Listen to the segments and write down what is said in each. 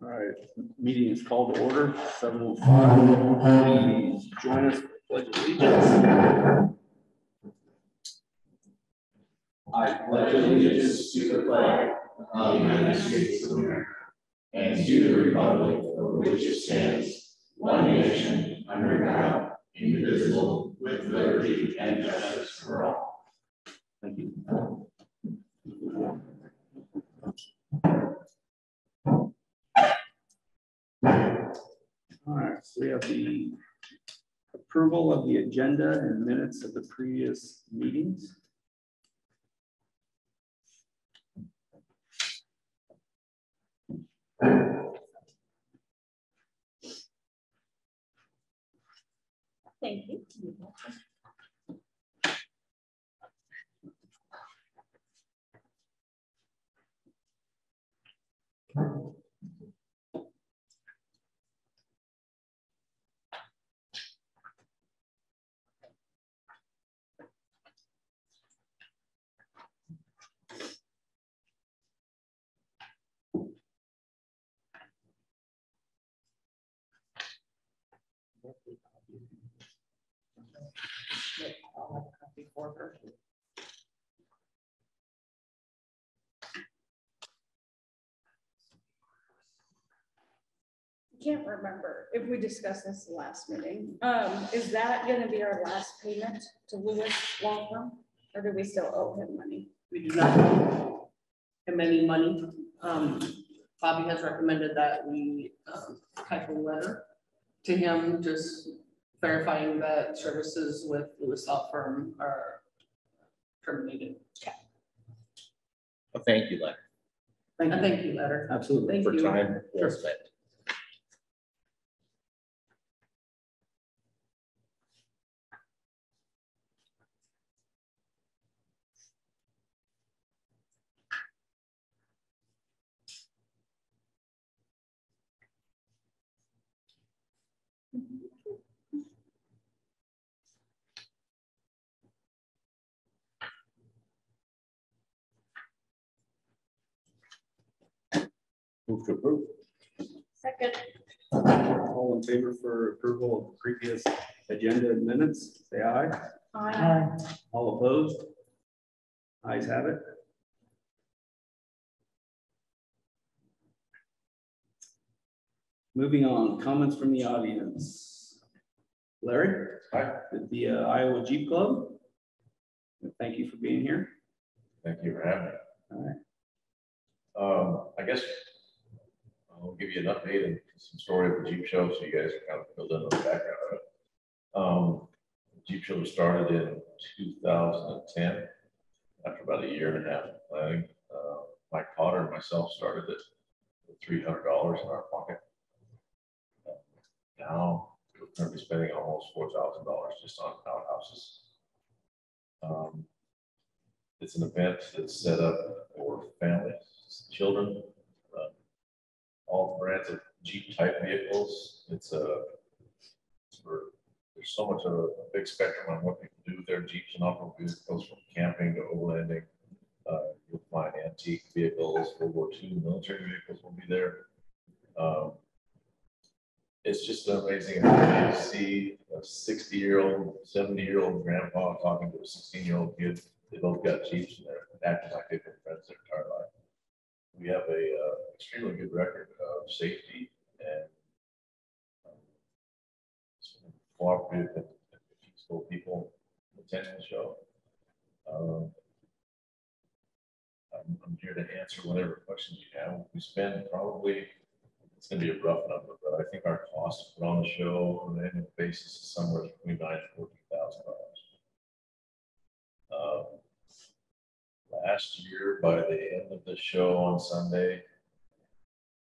All right, meeting is called to order, 7:05. Please join us for the Pledge of Allegiance. I pledge allegiance to the flag of the United States of America and to the republic for which it stands, one nation, under God, indivisible, with liberty and justice for all. Thank you. All right, so we have the approval of the agenda and minutes of the previous meetings. Thank you. I can't remember if we discussed this last meeting. Is that going to be our last payment to Lewis Law Firm, or do we still owe him money? We do not owe him any money. Bobby has recommended that we type a letter to him, just verifying that services with Lewis Law Firm are terminated. Okay. A thank you letter. A thank you letter. Absolutely. Thank you. Time well spent. Move to approve. Second. All in favor for approval of previous agenda and minutes, say aye. Aye. All opposed? Ayes have it. Moving on, comments from the audience. Larry? Hi. At the Iowa Jeep Club. Thank you for being here. Thank you for having me. All right. I guess I'll give you an update and some story of the Jeep show so you guys can kind of fill in on the background of it. The Jeep show started in 2010 after about a year and a half of planning. Mike Potter and myself started it with $300 in our pocket. Now we're currently spending almost $4,000 just on outhouses. It's an event that's set up for families, children, all brands of Jeep type vehicles. It's for, there's so much of a big spectrum on what people do with their Jeeps and off-road vehicles, from camping to overlanding. You'll find antique vehicles, World War II military vehicles will be there. It's just amazing how you see a 60-year-old, 70-year-old grandpa talking to a 16-year-old kid. They both got Jeeps and they're acting like they've been friends their entire life. We have a extremely good record of safety and cooperative and peaceful people attending the show. I'm here to answer whatever questions you have. We spend probably, it's going to be a rough number, but I think our cost to put on the show on an annual basis is somewhere between $9,000 and $14,000. Last year, by the end of the show on Sunday,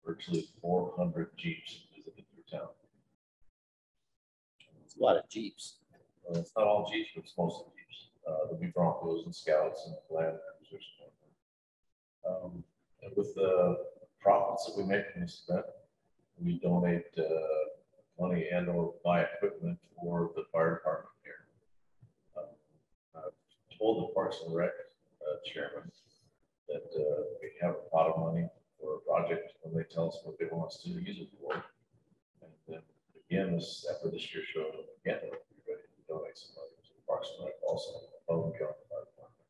virtually 400 Jeeps visited your town. It's a lot of Jeeps. It's not all Jeeps, but it's mostly Jeeps. There'll be Broncos and Scouts and Land Cruisers. And with the profits that we make from this event, we donate money and or buy equipment for the fire department here. I've told the Parks and Rec chairman that we have a pot of money for for a project when they tell us what they want us to use it for. And then again, after this year's show, again, we're ready to donate some money to the Parks and Rec also. Above and beyond the fire department.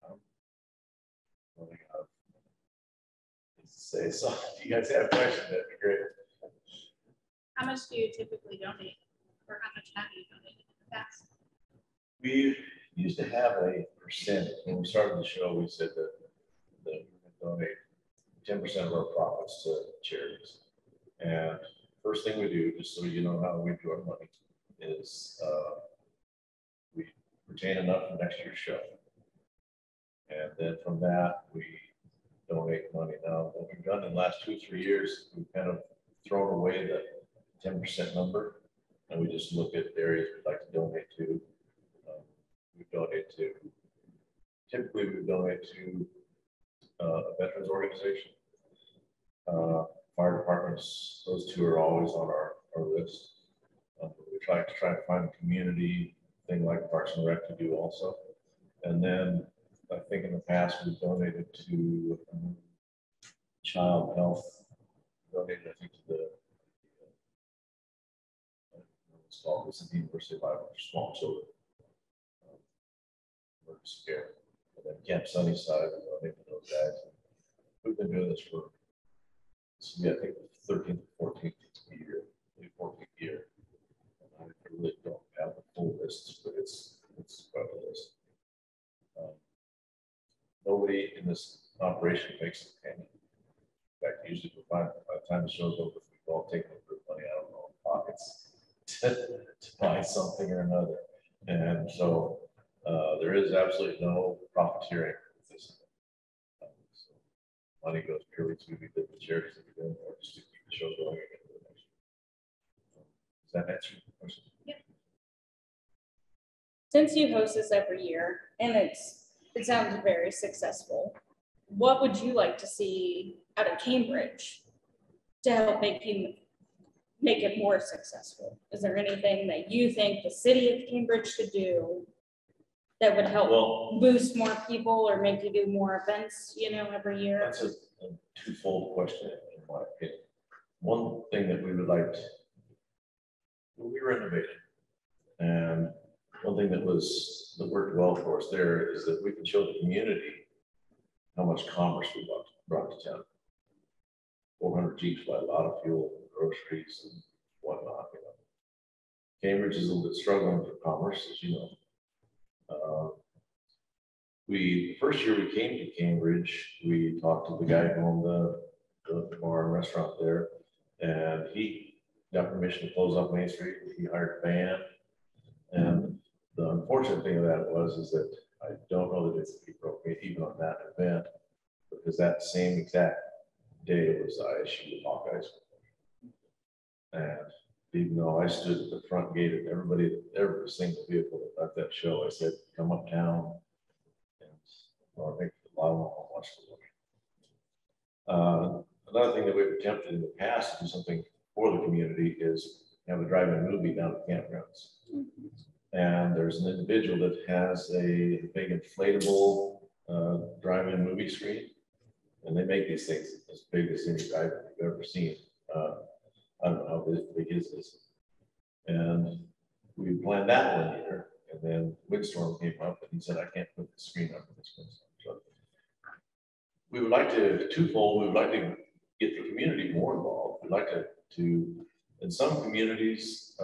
I'm running out of things to say. So if you guys have questions, that'd be great. How much do you typically donate, or how much have you donated in the past? We used to have a percent. When we started the show, we said that we would donate 10% of our profits to charities. And first thing we do, just so you know how we do our money, is we retain enough for next year's show. And then from that, we donate money. Now, what we've done in the last 2 or 3 years, we've kind of thrown away the 10% number, and we just look at areas we'd like to donate to. We donate to, typically we donate to a veterans organization, fire departments. Those two are always on our list. We try to find a community thing like Parks and Rec to do also. And then I think in the past we've donated to child health, donated I think to the it's called, it's the University of Iowa for small children. Emergency care. And then Camp Sunnyside, donated to those guys. We've been doing this for, I think, 13th, 14th year, maybe 14th year. And I really don't have the full list, but it's quite a list. Nobody in this operation makes a penny. In fact, usually by the time the show's over, we've all taken a bit of money out of our own pockets to buy something or another. And so there is absolutely no profiteering with this. So money goes purely to the charities that we're doing, or just to keep the show going again for the next year. Does that answer your question? Yeah. Since you host this every year, and it sounds very successful, what would you like to see out of Cambridge to help make it more successful? Is there anything that you think the city of Cambridge could do that would help boost more people or make you do more events, every year? That's a twofold question, in my opinion. One thing that we would like to, we renovated, and one thing that worked well for us there is that we could show the community how much commerce we brought to town. 400 Jeeps buy a lot of fuel, groceries, and whatnot. Cambridge is a little bit struggling for commerce, as you know. The first year we came to Cambridge, we talked to the guy who owned the bar and restaurant there, and he got permission to close off Main Street. He hired a band, and the unfortunate thing of that is that I don't know that he broke me even on that event, because that same exact day was ISU with Hawkeyes. And even though I stood at the front gate of every single vehicle that left that show, I said, come uptown. And I think a lot of them will watch the movie. Another thing that we've attempted in the past to do something for the community is have a drive-in movie down at campgrounds. And there's an individual that has a big inflatable drive-in movie screen. And they make these things as big as any drive-in you've ever seen. I don't know how big is this. And we planned that one year, and then windstorm came up, and he said, I can't put the screen up for this windstorm. So we would like to, twofold, we would like to get the community more involved. We'd like to in some communities,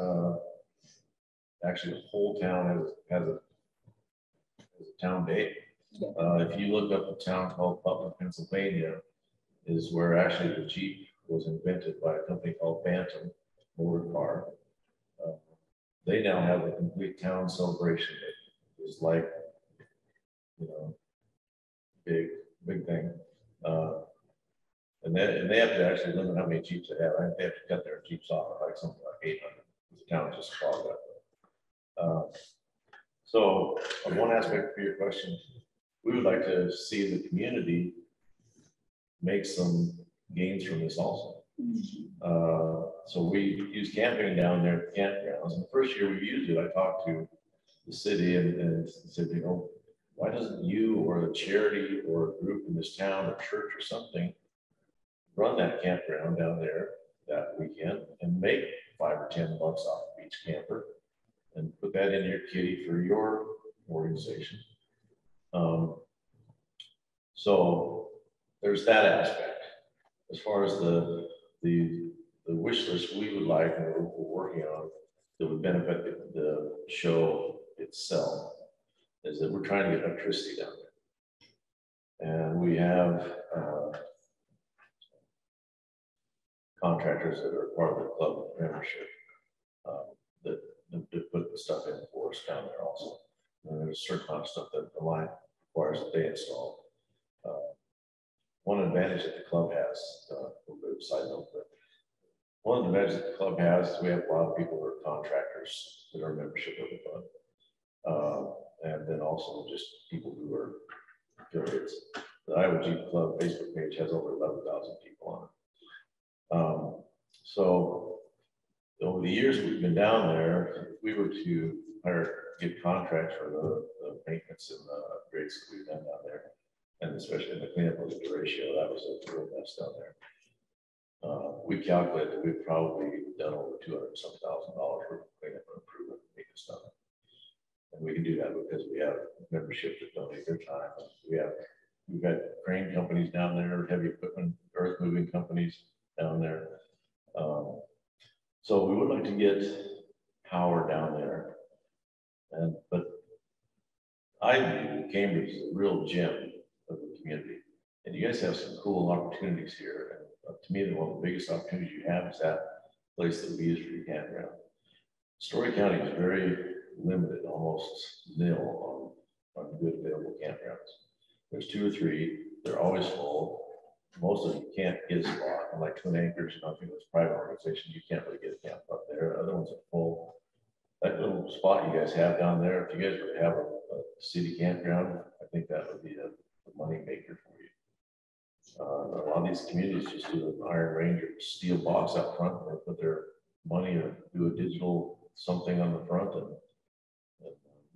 actually the whole town has a town day. If you look up a town called Butler, Pennsylvania, is where actually the Jeep was invented by a company called Bantam Motor Car. They now have a complete town celebration that is like, big thing. And they have to actually limit how many Jeeps they have. I think they have to cut their Jeeps off like something like 800. The town just clogged up. So on one aspect for your question, we would like to see the community make some gains from this also. So we use camping down there at the campgrounds. And the first year we used it, I talked to the city and said, why doesn't you or a charity or a group in this town or church or something run that campground down there that weekend and make $5 or $10 off of each camper and put that in your kitty for your organization. So there's that aspect. As far as the wish list we would like and we're working on that would benefit the show itself is that we're trying to get electricity down there. And we have contractors that are part of the club membership that put the stuff in for us down there also. And there's a certain amount of stuff that the line requires that they install. One advantage that the club has, a little bit of a side note, but one of the advantages that the club has is we have a lot of people who are contractors that are membership of the club. And then also just people who are affiliates. The Iowa Jeep Club Facebook page has over 11,000 people on it. So over the years we've been down there, if we were to get contracts for the maintenance and the upgrades that we've done down there, and especially in the cleanup of the ratio, that was a real mess down there. We calculated that we've probably done over $200,000 worth of cleanup and improvement and maintenance done. And we can do that because we have membership that donate their time. We've got crane companies down there, heavy equipment, earth moving companies down there. So we would like to get power down there. But I view Cambridge as a real gem of the community. And you guys have some cool opportunities here. And to me, one of the biggest opportunities you have is that place that we use for your campground. Story County is very limited, almost nil on good available campgrounds. There's 2 or 3, they're always full. Most of them you can't get a spot. And like Twin Anchors, I think it's a private organization, you can't really get a camp up there. Other ones are full. That little spot you guys have down there, if you guys were to have a city campground, I think that would be a money maker for you. A lot of these communities just do an Iron Ranger steel box out front and they put their money or do a digital something on the front and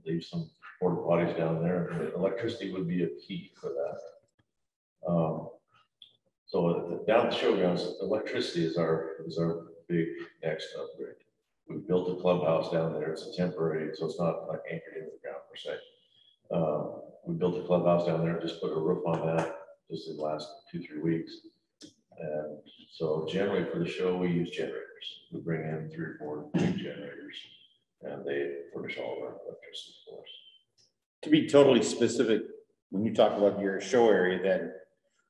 leave some porta potties down there. And electricity would be a key for that. So down at the showgrounds, electricity is our big next upgrade. We built a clubhouse down there. It's a temporary, so it's not like anchored into the ground per se. We built a clubhouse down there, just put a roof on that just in the last 2-3 weeks. And so generally for the show, we use generators. We bring in 3 or 4 big generators and they furnish all of our electricity for us. To be totally specific, when you talk about your show area, then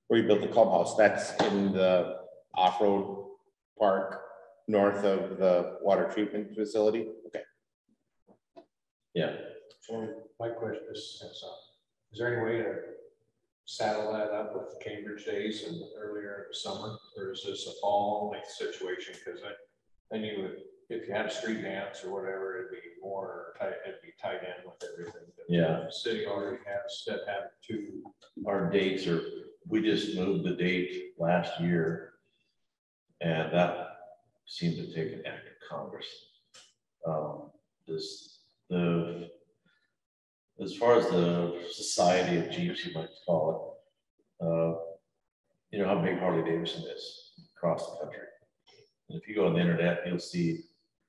where you built the clubhouse, that's in the off-road park north of the water treatment facility? Okay. Yeah. So my question is there any way to saddle that up with Cambridge days and earlier in the summer, or is this a fall only situation? Because then you would, if you had a street dance or whatever, it'd be more tight. It'd be tied in with everything. Yeah. The city already has that have 2. Our dates are. We just moved the date last year, and that seemed to take an act of Congress. As far as the Society of Jeeps, you might call it, you know how big Harley Davidson is across the country. And if you go on the internet, you'll see,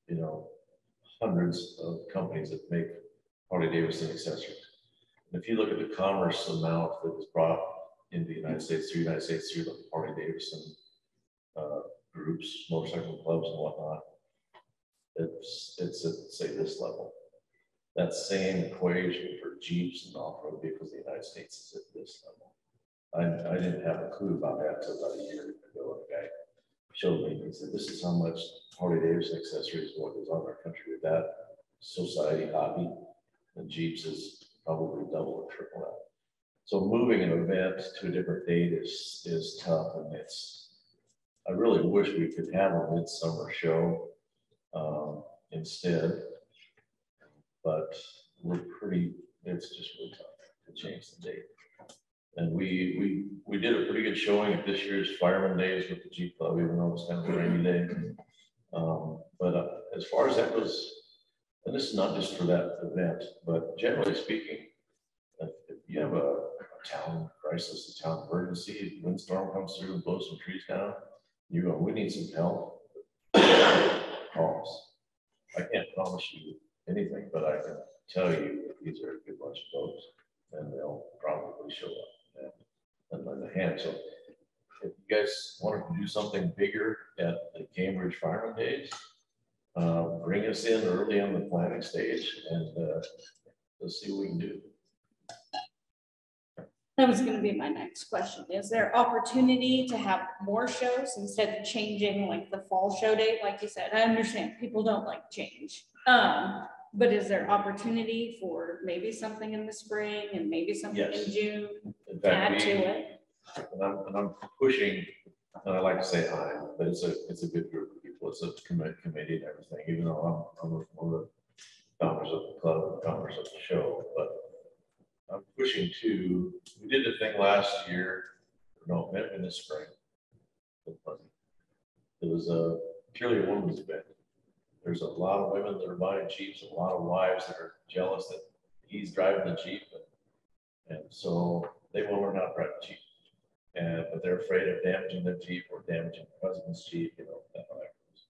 you know, hundreds of companies that make Harley Davidson accessories. And if you look at the commerce amount that is brought into the United States through the Harley Davidson groups, motorcycle clubs and whatnot, it's at, say, this level. That same equation for Jeeps and off-road vehicles in the United States is at this level. I didn't have a clue about that until about a year ago. The guy showed me, he said, this is how much Harley Davidson accessories what goes on in our country with that society hobby. And Jeeps is probably double or triple that. So moving an event to a different date is tough, and I really wish we could have a midsummer show instead, but it's just really tough to change the date. And we did a pretty good showing at this year's Fireman Days with the Jeep Club, even though it's kind of a rainy day. But as far as that goes, and this is not just for that event, but generally speaking, if you have a town crisis, a town emergency, windstorm comes through and blows some trees down, you go, we need some help. Calls. I can't promise you anything, but I can tell you that these are a good bunch of folks, and they'll probably show up and lend a hand. So if you guys wanted to do something bigger at the Cambridge Fireman Days, bring us in early on the planning stage, and let's see what we can do. That was gonna be my next question. Is there opportunity to have more shows instead of changing like the fall show date? Like you said, I understand people don't like change. But is there opportunity for maybe something in the spring and maybe something Yes. in June? In fact, Add to it. and I'm pushing, and I like to say but it's a good group of people. It's a committee and everything, even though I'm one of the founders of the club, founders of the show, but I'm pushing to, we did the thing last year, no, maybe in the spring. It was a purely a women's event. There's a lot of women that are buying Jeeps, a lot of wives that are jealous that he's driving the Jeep. And so they want to learn how to drive a Jeep. But they're afraid of damaging their Jeep or damaging their husband's Jeep, you know, that goes.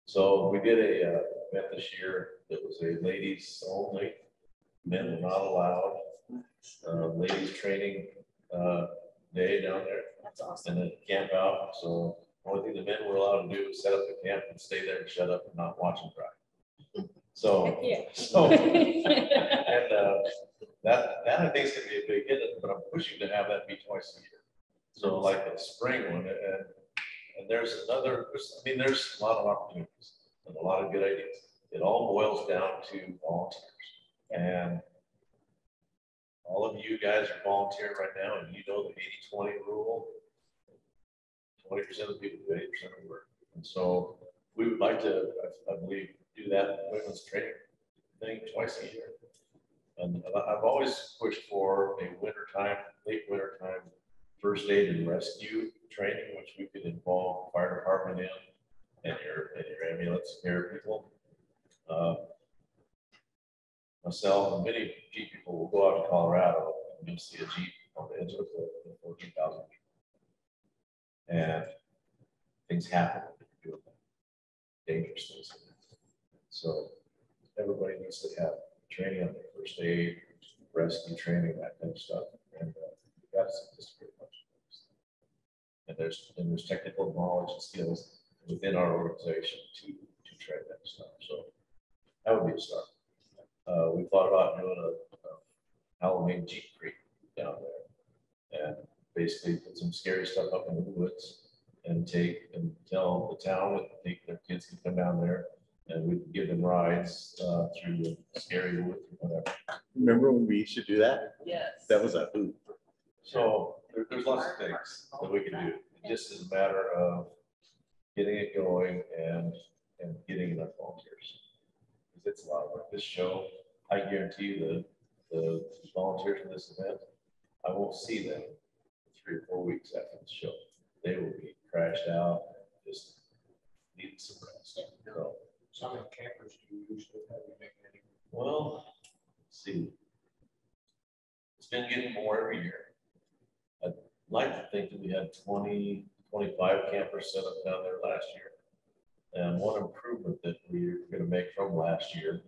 So we did a event this year that was a ladies only, men were not allowed. Ladies training day down there. That's awesome. And then camp out. So the only thing the men were allowed to do was set up the camp and stay there and shut up and not watch them drive. So, Yeah. and that I think is going to be a big hit, but I'm pushing to have that be twice a year. So like a spring one, and there's a lot of opportunities and a lot of good ideas. It all boils down to volunteers, and all of you guys are volunteering right now, and you know the 80-20 rule. 20% of the people do 80% of the work. And so we would like to, I believe, do that women's training thing twice a year. And I've always pushed for a wintertime, late wintertime, first aid and rescue training, which we could involve fire department in and your ambulance care people. Myself and many Jeep people will go out to Colorado and you'll see a Jeep on the edge of the 14,000. And things happen. Dangerous things. So everybody needs to have training on their first aid, rescue training, that kind of stuff. And that's just pretty much. And there's technical knowledge and skills within our organization to train that stuff. So that would be a start. We thought about doing a Halloween Jeep Creek down there, and basically put some scary stuff up in the woods and tell the town that their kids can come down there and we can give them rides through the scary woods or whatever. Remember when we used to do that? Yes. That was a hoot. So there's lots of things that we can do. It just is a matter of getting it going and getting enough volunteers. Because it's a lot of work. This show, I guarantee you the volunteers for this event, I won't see them 3 or 4 weeks after the show. They will be crashed out, just needing some rest. So how many campers do you usually have? Well, let's see. It's been getting more every year. I'd like to think that we had 20, 25 campers set up down there last year. And one improvement that we're going to make from last year,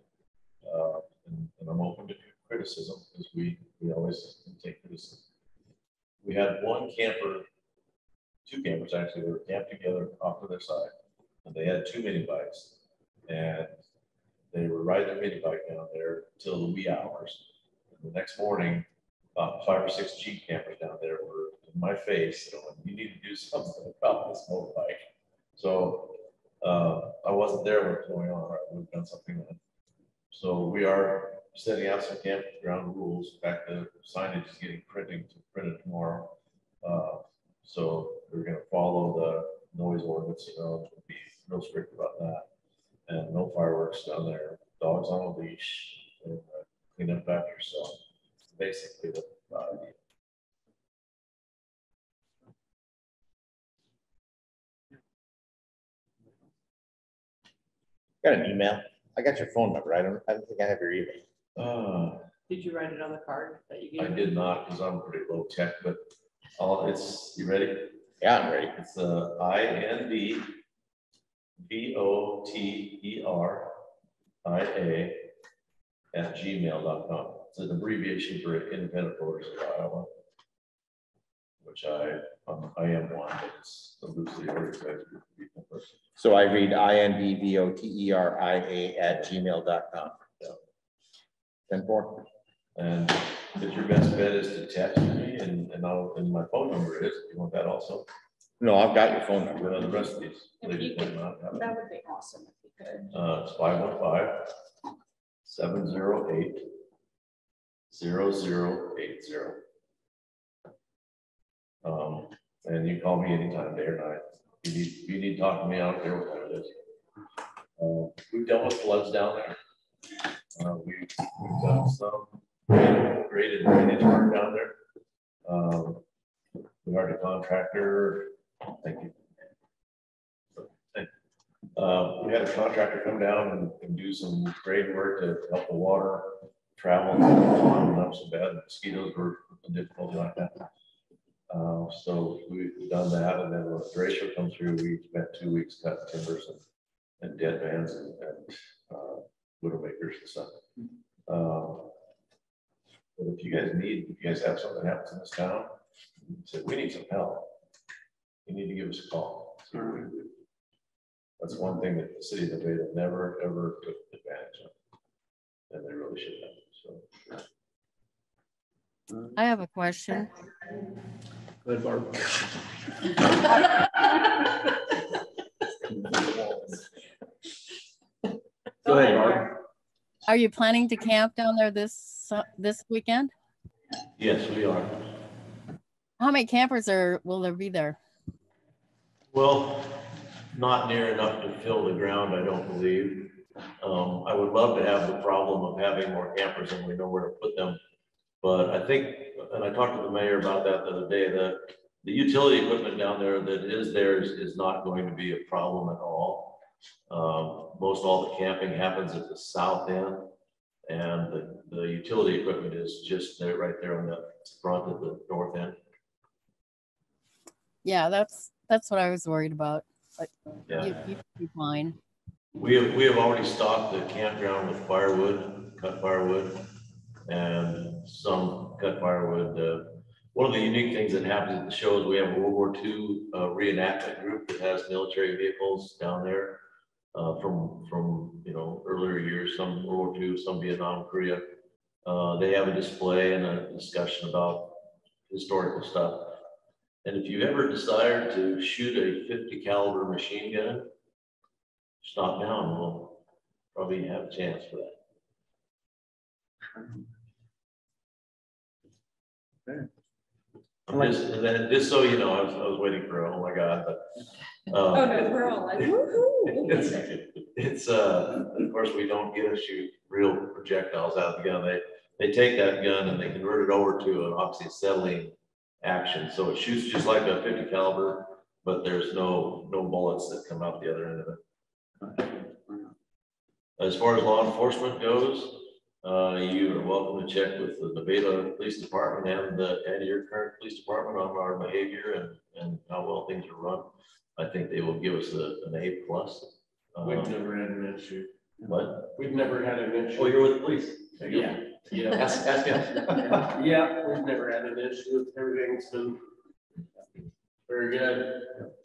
and I'm open to criticism because we always take criticism. We had one camper, 2 campers actually, they were camped together off to their side, and they had 2 mini bikes, and they were riding their mini bike down there till the wee hours. And the next morning, about 5 or 6 Jeep campers down there were in my face, going, "You need to do something about this motorbike." So I wasn't there when it was going on. Right? We've done something then. So we are setting out some campground rules. In fact, the signage is getting printed tomorrow. So we're going to follow the noise ordinance, be real strict about that. And no fireworks down there, dogs on a leash, and clean up after yourself. Basically, the idea. Got an email. I got your phone number. I don't think I have your email. Did you write it on the card that you I gave? did not, because I'm pretty low tech, but you ready? Yeah, I'm ready. It's INDVOTERIA@gmail.com. It's an abbreviation for Independent Voters of Iowa, which I am one, but it's a loosely organized group of people. So I read INDVOTERIA@gmail.com. Yeah. 10-4. And if your best bet is to text me, and my phone number is, if you want that also. No, I've got your phone number. The rest of these. If you could, that would be awesome if you could. It's 515-708-0080. And you call me anytime, day or night. If you need to talk to me, I don't care what time it is. We've dealt with floods down there. We've done some graded drainage work down there. We hired a contractor. Thank you. We had a contractor come down and do some grade work to help the water travel. Not so bad. The mosquitoes were a difficulty like that. So we've done that, and then when Derecho come through, we spent 2 weeks cutting timbers and dead bands and widowmakers and stuff. But if you guys have something that happens in this town, you say, we need some help, you need to give us a call. That's one thing that the city of Nevada never, ever took advantage of. And they really should have, so. I have a question. Go ahead, Barb. Go ahead, Barb. Are you planning to camp down there this weekend? Yes, we are. How many campers will there be there? Well, not near enough to fill the ground, I don't believe. I would love to have the problem of having more campers and we know where to put them. But I think, and I talked to the mayor about that the other day, that the utility equipment down there that is there is not going to be a problem at all. Most all the camping happens at the south end, and the utility equipment is just there, right there on the front of the north end. Yeah, that's what I was worried about. But Yeah. you be fine. We have already stocked the campground with firewood, cut firewood, and some cut firewood. One of the unique things that happens at the show is we have a World War II reenactment group that has military vehicles down there from earlier years, some World War II, some Vietnam, Korea. They have a display and a discussion about historical stuff. And if you ever desire to shoot a 50 caliber machine gun, stop down. We'll probably have a chance for that. Okay. Just so you know, I was waiting for, oh my God, but. Oh no, we're all like, woohoo. It's of course, we don't get to shoot real projectiles out of the gun. They take that gun and they convert it over to an oxyacetylene action. So it shoots just like a 50 caliber, but there's no bullets that come out the other end of it. As far as law enforcement goes, you are welcome to check with the Nevada Police Department and your current police department on our behavior and how well things are run. I think they will give us an A+. We've never had an issue. What? We've never had an issue. Oh, you're with the police? Yeah. Yeah. Ask him. Yeah, we've never had an issue. Everything's been very good.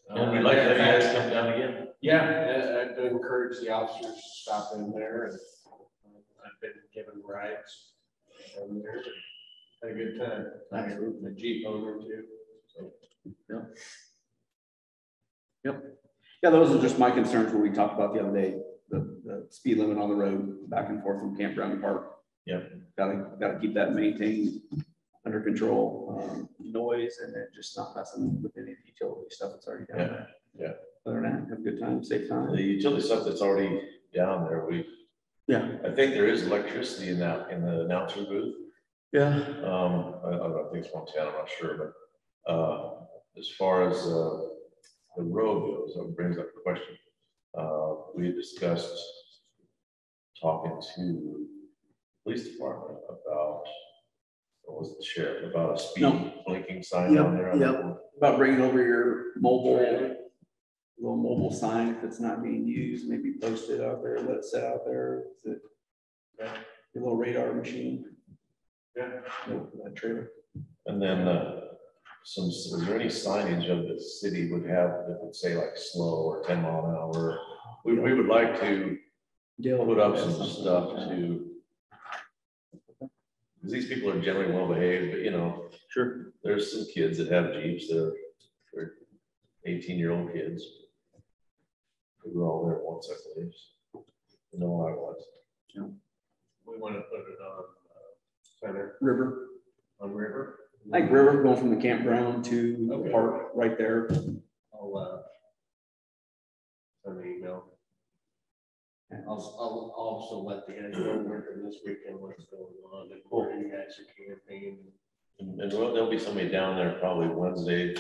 And we'd like to have you guys come down again. Yeah, I'd encourage the officers to stop in there, and I've been given rides from there. Had a good time. The Jeep owner too. So. Yep. Yeah, those are just my concerns where we talked about the other day, the speed limit on the road back and forth from campground to park. Yep. Gotta keep that maintained under control, noise, and then just not messing with any of the utility stuff that's already down there. Yeah. Other than that, have a good time, safe time. The utility stuff that's already down there, I think there is electricity in the announcer booth. Yeah. I think it's 110, I'm not sure, but as far as the road goes, that brings up the question. We discussed talking to police department about, what was the sheriff, about a speed No. blinking sign down there. About bringing over your little mobile sign, if it's not being used, maybe post it out there, let it sit out there. Is it your little radar machine? Yeah. That trailer. And then is there any signage of the city would have that would say like slow or 10 mile an hour? We would like to put up some stuff to, because these people are generally well behaved, but you know, Sure. There's some kids that have Jeeps, they're 18-year-old kids. We were all there once, I believe. You know, I was. Yeah. We want to put it on Center River. on River. Like river going from the campground to the park right there. I'll send an email. I'll also let the guys know working this weekend what's going on and where you guys are campaigning. And there'll be somebody down there probably Wednesday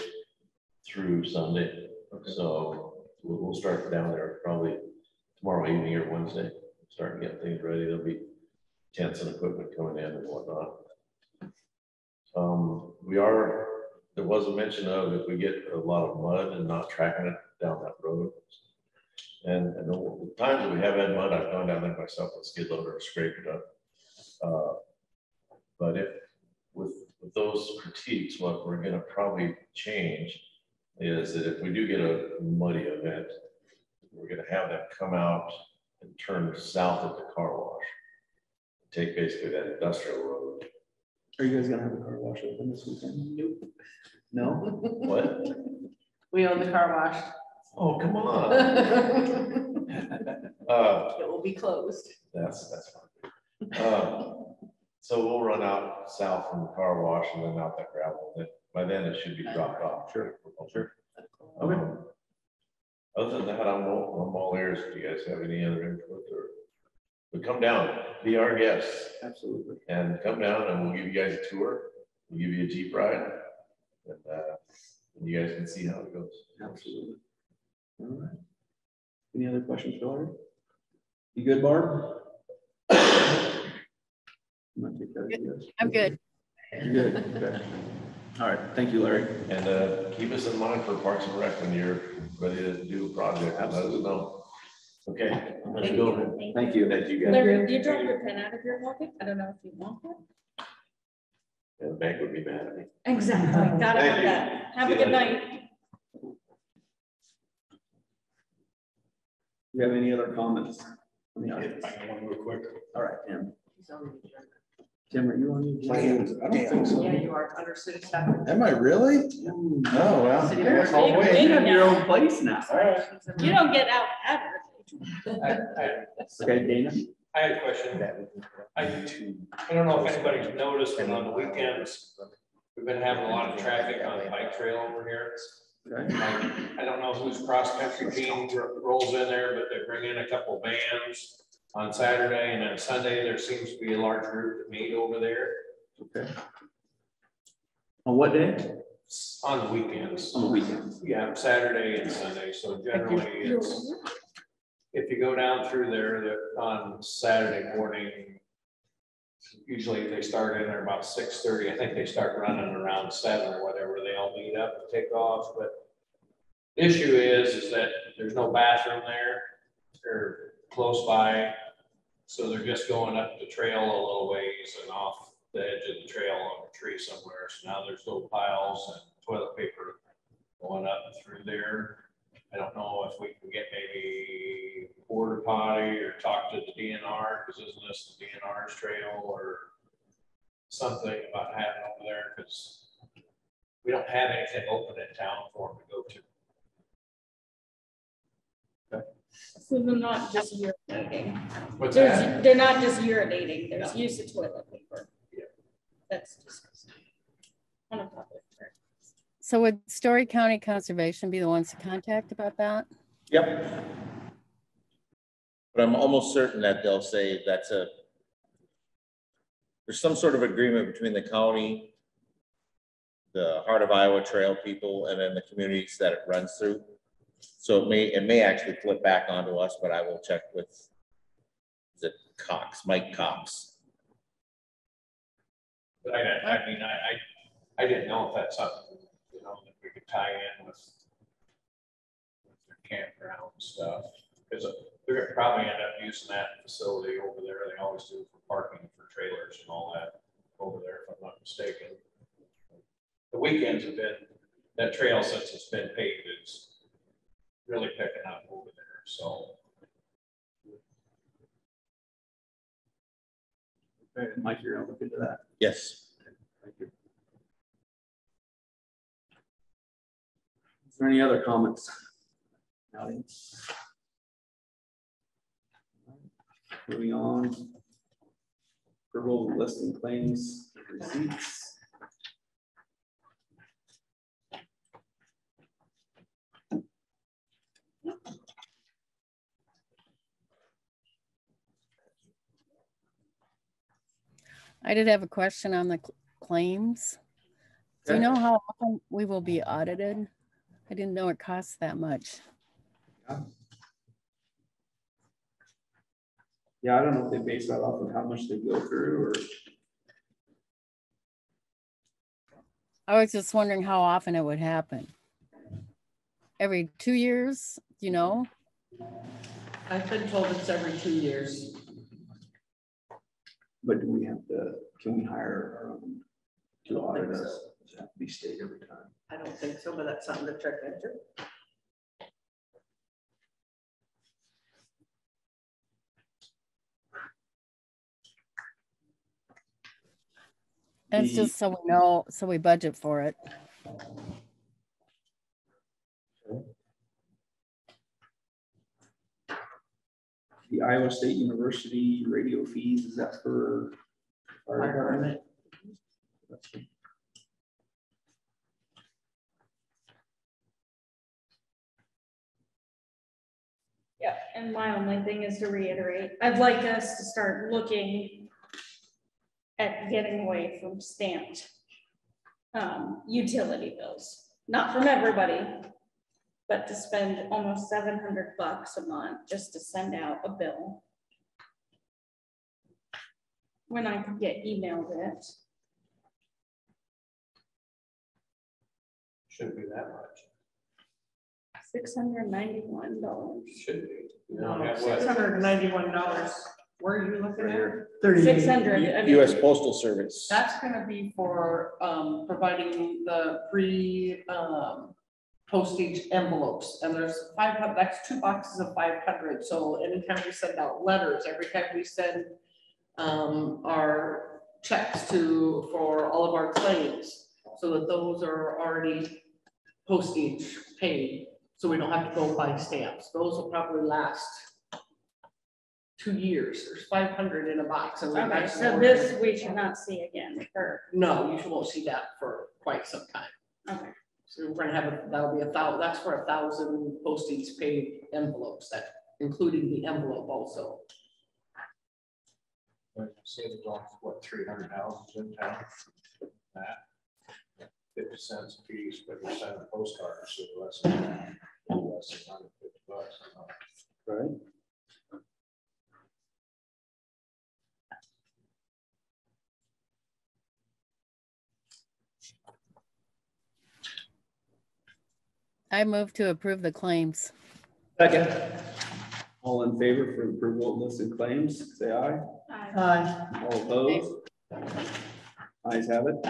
through Sunday. Okay. So we'll start down there probably tomorrow evening or Wednesday. Start getting things ready. There'll be tents and equipment coming in and whatnot. There was a mention of if we get a lot of mud and not tracking it down that road. And the times that we have had mud, I've gone down there myself with skid loader and scraped it up. But if with those critiques, what we're going to probably change is that if we do get a muddy event, we're going to have them come out and turn south at the car wash. Take basically that industrial road. Are you guys gonna have a car wash open this weekend? Nope. No? What? We own the car wash. Oh, come on. It will be closed. That's fine. So we'll run out south from the car wash and then out that gravel. By then it should be dropped off. Sure. Sure. Okay. Other than that, I'm all ears. Do you guys have any other input or? But come down, be our guests. Absolutely. And come down and we'll give you guys a tour. We'll give you a Jeep ride. And you guys can see how it goes. Absolutely. All right. Any other questions for Larry? You good, Barb? I'm gonna take that as a yes. I'm good. You're good. Okay. All right. Thank you, Larry. And keep us in mind for Parks and Rec when you're ready to do a project. Let us know. Okay. I'm gonna go. Thank you. Thank you guys. Larry, you dropped your pen out of your pocket. I don't know if you want it. Yeah, the bank would be mad at me. Exactly. Gotta Thank have you. that. Have See a you good later. night. Do you have any other comments from the audience? I got one real quick. All right, Tim. Tim, are you on the agenda? I don't think so. Yeah, you are under city staff. Am I really? Ooh. Oh, well. City Yes, board. I'll wait. You have your own place now. All right. You don't get out ever. Okay, Dana? I had a question. I don't know if anybody's noticed, but on the weekends, we've been having a lot of traffic on the bike trail over here. Okay. I don't know whose cross-country team rolls in there, but they bring in a couple bands on Saturday, and then Sunday, there seems to be a large group that meet over there. Okay. On what day? On the weekends. On the weekends. Yeah, Saturday and Sunday, so generally it's, if you go down through there on Saturday morning, usually they start in there about 6:30. I think they start running around 7 or whatever. They all meet up and take off. But the issue is that there's no bathroom there or close by. So they're just going up the trail a little ways and off the edge of the trail on a tree somewhere. So now there's little piles and toilet paper going up through there. I don't know if we can get maybe porta potty or talk to the DNR, because isn't this the DNR's trail or something about having over there, because we don't have anything open in town for them to go to. So they're not just urinating. What's that? They're not just urinating. There's use of toilet paper. Yeah. That's disgusting. On a public park. So would Story County Conservation be the ones to contact about that? Yep. But I'm almost certain that they'll say there's some sort of agreement between the county, the Heart of Iowa Trail people, and then the communities that it runs through. So it may actually flip back onto us, but I will check with, is it Cox, Mike Cox, But I mean, I didn't know if that's something, you know, that we could tie in with their campground stuff. Because they're gonna probably end up using that facility over there. They always do for parking for trailers and all that over there, if I'm not mistaken. The weekends have been, that trail since it's been paved is really picking up over there, so. Okay, Mike, you're gonna look into that. Yes. Thank you. Is there any other comments? Audience? Moving on. Approval of listing claims, receipts. I did have a question on the claims. Do you Okay. know how often we will be audited? I didn't know it costs that much. Yeah, I don't know if they base that off of how much they go through or. I was just wondering how often it would happen. Every 2 years, you know? I've been told it's every 2 years. But do we have to, can we hire our own to I don't audit think us? so. Does it have to be state every time? I don't think so, but that's something to check into. It's just so we know, so we budget for it. The Iowa State University radio fees, is that for our department? Yeah, and my only thing is to reiterate, I'd like us to start looking at getting away from stamped utility bills, not from everybody, but to spend almost $700 a month just to send out a bill when I could get emailed it. Shouldn't be that much. $691. Should be. You No, only have what? $691. Where are you looking at? 600. US Postal Service. That's gonna be for providing the free postage envelopes, and there's 500, that's 2 boxes of 500. So anytime we send out letters, every time we send our checks for all of our claims, so that those are already postage paid, so we don't have to go buy stamps. Those will probably last 2 years. There's 500 in a box. And Okay, so this we should not see again for, no, you won't see that for quite some time. okay. So we're gonna have, that'll be 1,000, that's for 1,000 postage paid envelopes, that including the envelope also. Savings on what, 300 houses in town? That 50 cents a piece, but you're sending postcards, so less than $150. Right. I move to approve the claims. Second. All in favor for approval of listed claims, say aye. All opposed? Ayes have it.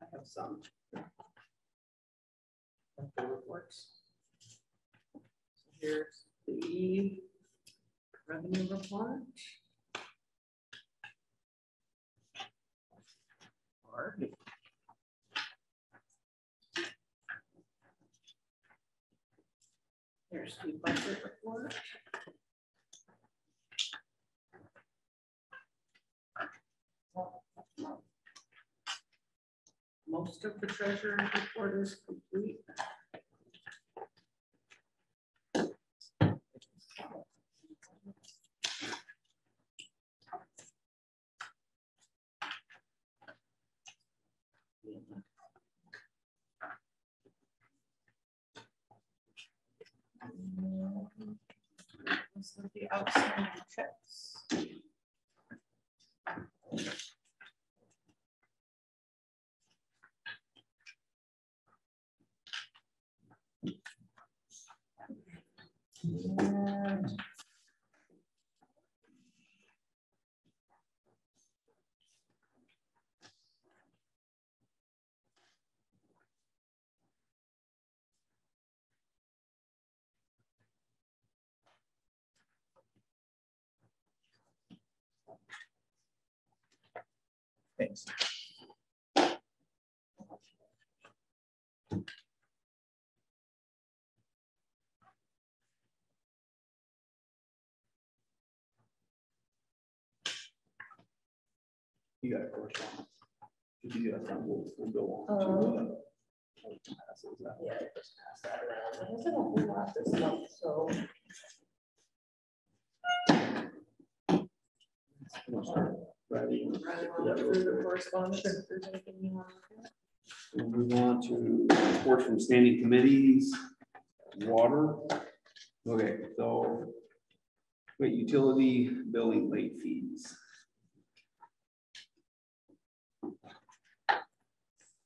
I have some. Reports. Here's the revenue report. Here's the budget report. Most of the treasurer's report is complete. Those are the outstanding checks. And Thanks. You got a correspondence. If you do that, then we'll go on to. Pass those out. Yeah, just pass that around. There wasn't a whole lot this month, so. We'll start writing. Through the correspondence, if there's anything you want to look at. We'll move on to reports from standing committees, water. Okay, so wait, utility billing late fees.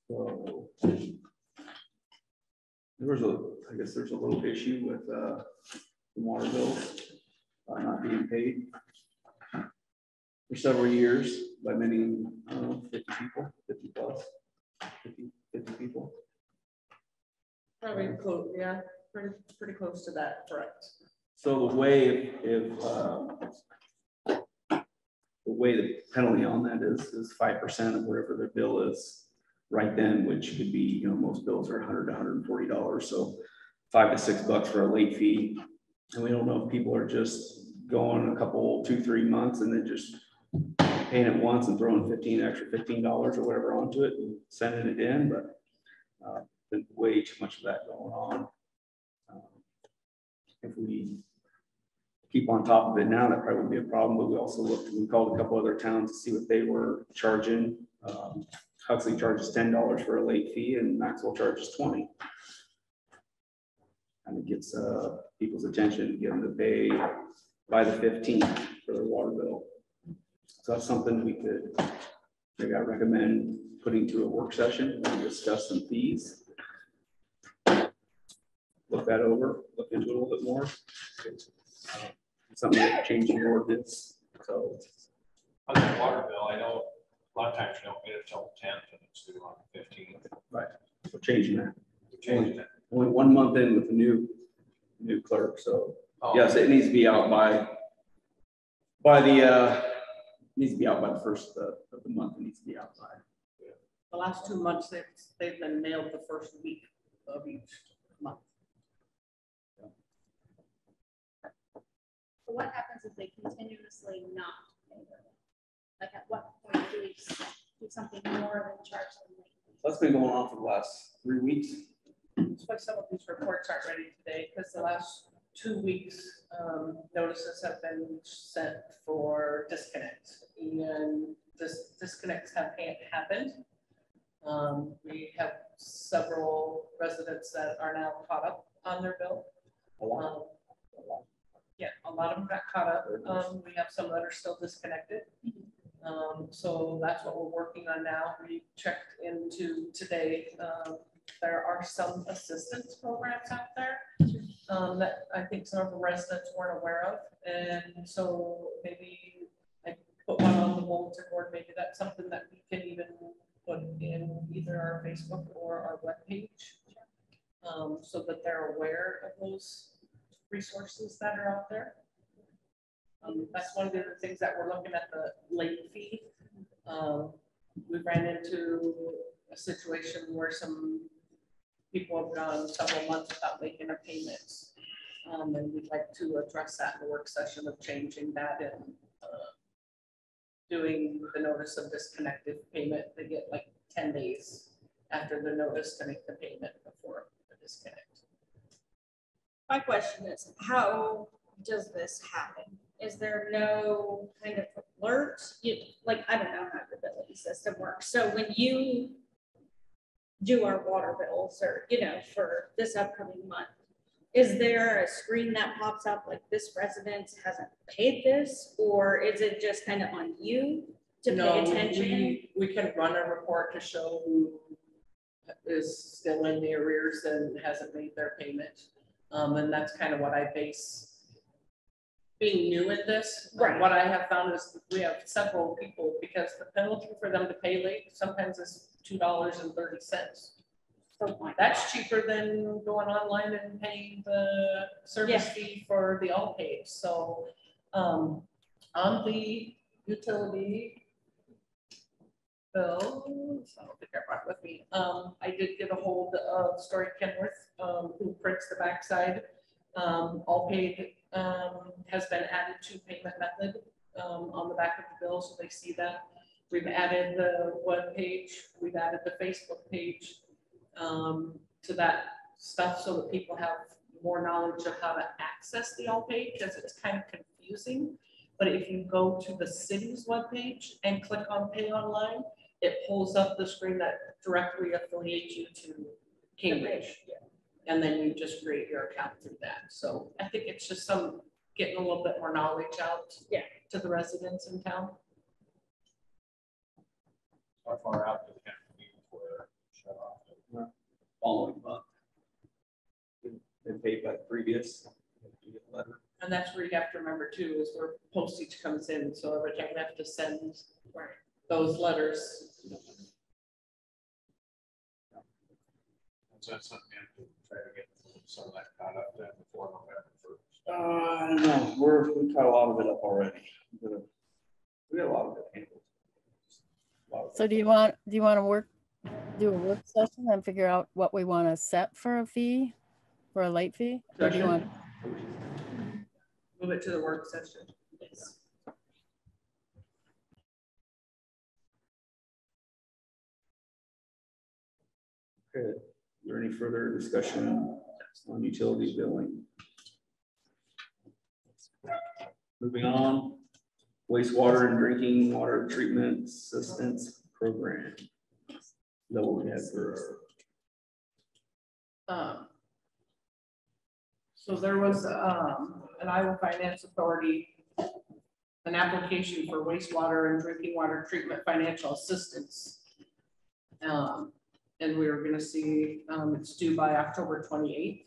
So there was I guess there's a little issue with the water bills not being paid for several years by many, I don't know, 50 people, 50 plus, 50 people. Probably close, yeah, pretty close to that, correct. So the way the penalty on that is 5% of whatever their bill is right then, which could be, you know, most bills are $100 to $140. So $5 to $6 for a late fee. And we don't know if people are just going a couple, 2-3 months and then just paying it once and throwing $15 or whatever onto it and sending it in, but been way too much of that going on. If we keep on top of it now, that probably wouldn't be a problem, but we also we called a couple other towns to see what they were charging. Huxley charges $10 for a late fee and Maxwell charges $20. And it gets people's attention, get them to pay by the 15th for their water bill. So that's something we could, maybe I recommend putting to a work session and discuss some fees. Look that over, look into it a little bit more. Something that changing the ordinance. So on the water bill, I know a lot of times you don't get it till the 10th and it's due on the 15th. right, we're changing that. We're changing it. Only 1 month in with the new clerk. So yes, it needs to be out by the needs to be out by the first of the month. It needs to be out by. The last 2 months, they've been mailed the first week of each month. So what happens if they continuously not pay their bill? Like at what point do we do something more than charge them late? That's been going on for the last 3 weeks. That's why some of these reports aren't ready today, because the last 2 weeks, notices have been sent for disconnect, and disconnects have happened. We have several residents that are now caught up on their bill. Yeah, a lot of them got caught up. We have some that are still disconnected. So that's what we're working on now. We checked into today. There are some assistance programs out there that I think some of the residents weren't aware of. And so maybe I put one on the bulletin board. Maybe that's something that we can even put in either our Facebook or our webpage, so that they're aware of those resources that are out there. That's one of the other things that we're looking at, the late fee. We ran into a situation where some people have gone several months without making their payments. And we'd like to address that in the work session of changing that and doing the notice of disconnected payment. They get like 10 days after the notice to make the payment before the disconnect. My question is, how does this happen? Is there no kind of alert? Like, I don't know how the billing system works. So when you do our water bills or, you know, for this upcoming month, is there a screen that pops up like this resident hasn't paid this? Or is it just kind of on you to pay attention? We can run a report to show who is still in the arrears and hasn't made their payment. And that's kind of what I base being new in this. Right. What I have found is we have several people, because the penalty for them to pay late sometimes is $2.30. That's cheaper than going online and paying the service fee for the all paid. So on the utility bills, I don't think I brought it with me. I did get a hold of Story Kenworth, who prints the backside. All paid has been added to payment method on the back of the bill, so they see that. We've added the web page, we've added the Facebook page to that stuff so that people have more knowledge of how to access the all paid, because it's kind of confusing. But if you go to the city's webpage and click on pay online, it pulls up the screen that directly affiliates you to Cambridge. And then you just create your account through that. So I think it's just getting a little bit more knowledge out to the residents in town. How far out does it have to be before they're shut off? Following month. They paid by the previous. You get a letter. And that's where you have to remember too, is where postage comes in. So every time we have to send those letters. So that's something you have to try to get some of that caught up then before November 1st. I don't know, we caught a lot of it up already. We got a lot of it handled. So do you want to do a work session and figure out what we want to set for a fee, for a late fee? Or do you want? Move it to the work session. Yes. Okay, is there any further discussion on utility billing? Moving on, wastewater and drinking water treatment assistance program. That what we had for So there was an Iowa Finance Authority, an application for wastewater and drinking water treatment financial assistance. And we were going to see it's due by October 28th.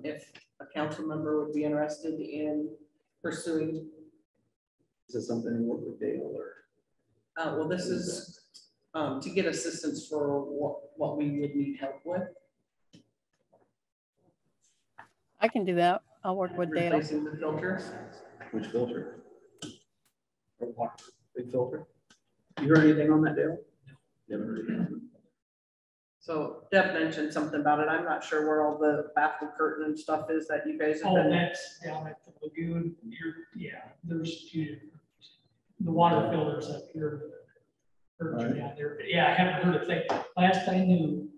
If a council member would be interested in pursuing. Is this something to work with Dale or? Well, this is to get assistance for what we would need help with. I can do that. I'll work with Dale. Replacing the filters. Which filter? Big filter. You heard anything on that, Dale? Never heard anything. So Deb mentioned something about it. I'm not sure where all the bathroom curtain and stuff is that you guys have Oh, been. that's down at the lagoon. There's two different. The water filters up here. Down there. But yeah, I haven't heard a thing. Last I knew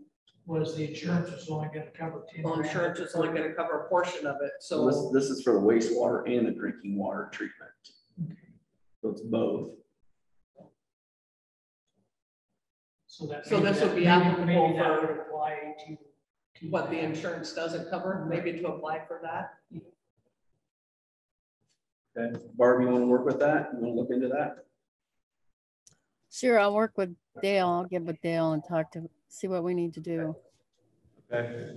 was the insurance was only going to cover 10. Well, insurance is only going to cover a portion of it. So So this is for the wastewater and the drinking water treatment. Okay. So it's both. So this would be applicable maybe that for would apply to what the insurance doesn't cover, maybe to apply for that. Okay, Barb, you want to work with that? You want to look into that? Sure, I'll work with Dale. I'll get with Dale and see what we need to do. Okay.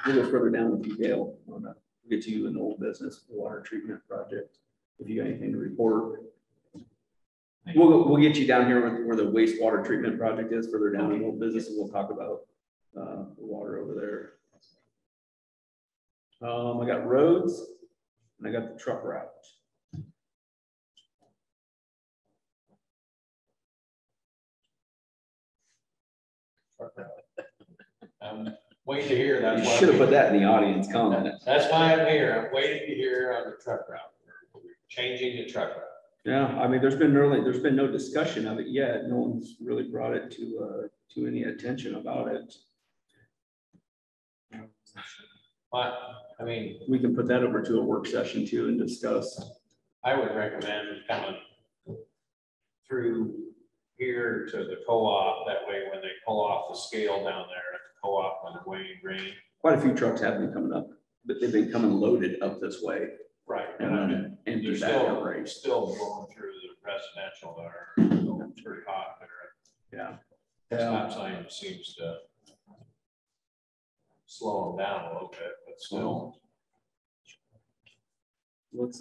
We'll go further down with you, Dale. We'll get to you in the old business, the water treatment project. If you got anything to report. We'll get you down here where the wastewater treatment project is, further down in the old business, and we'll talk about the water over there. I got roads and I got the truck route. Waiting to hear. That's You why should have put that in the audience comment. That's why I'm here. I'm waiting to hear on the truck route. We're changing the truck route. Yeah, I mean, there's been no discussion of it yet. No one's really brought it to any attention about it. But, I mean, We can put that over to a work session too and discuss. I would recommend coming through here to the co-op, that way when they pull off the scale down there at the co-op when the weighing rain. Quite a few trucks have been coming up, but they've been coming loaded up this way. Right. And then empty You're back up, right? still going through the residential there, going pretty hot there. Yeah. The stop sign seems to slow them down a little bit, but still. Let's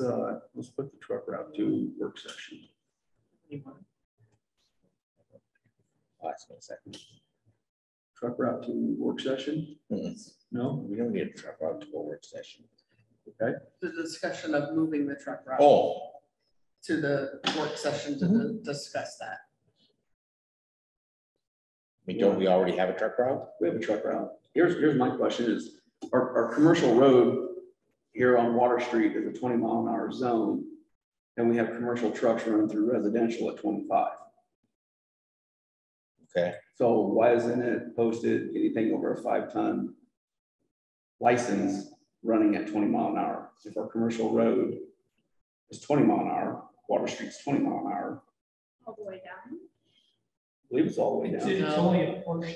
put the truck route to work session. Last one second. Truck route to work session? No, We don't need a truck route to a work session. okay. The discussion of moving the truck route Oh, to the work session to discuss that. I mean, don't we already have a truck route? We have a truck route. Here's my question is, our commercial road here on Water Street is a 20-mile-an-hour zone. And we have commercial trucks running through residential at 25. Okay, So why isn't it posted anything over a 5-ton license running at 20 mile an hour? If our commercial road is 20 mile an hour, Water Street's 20 mile an hour, All the way down. I believe it's all the way It's down. only a portion.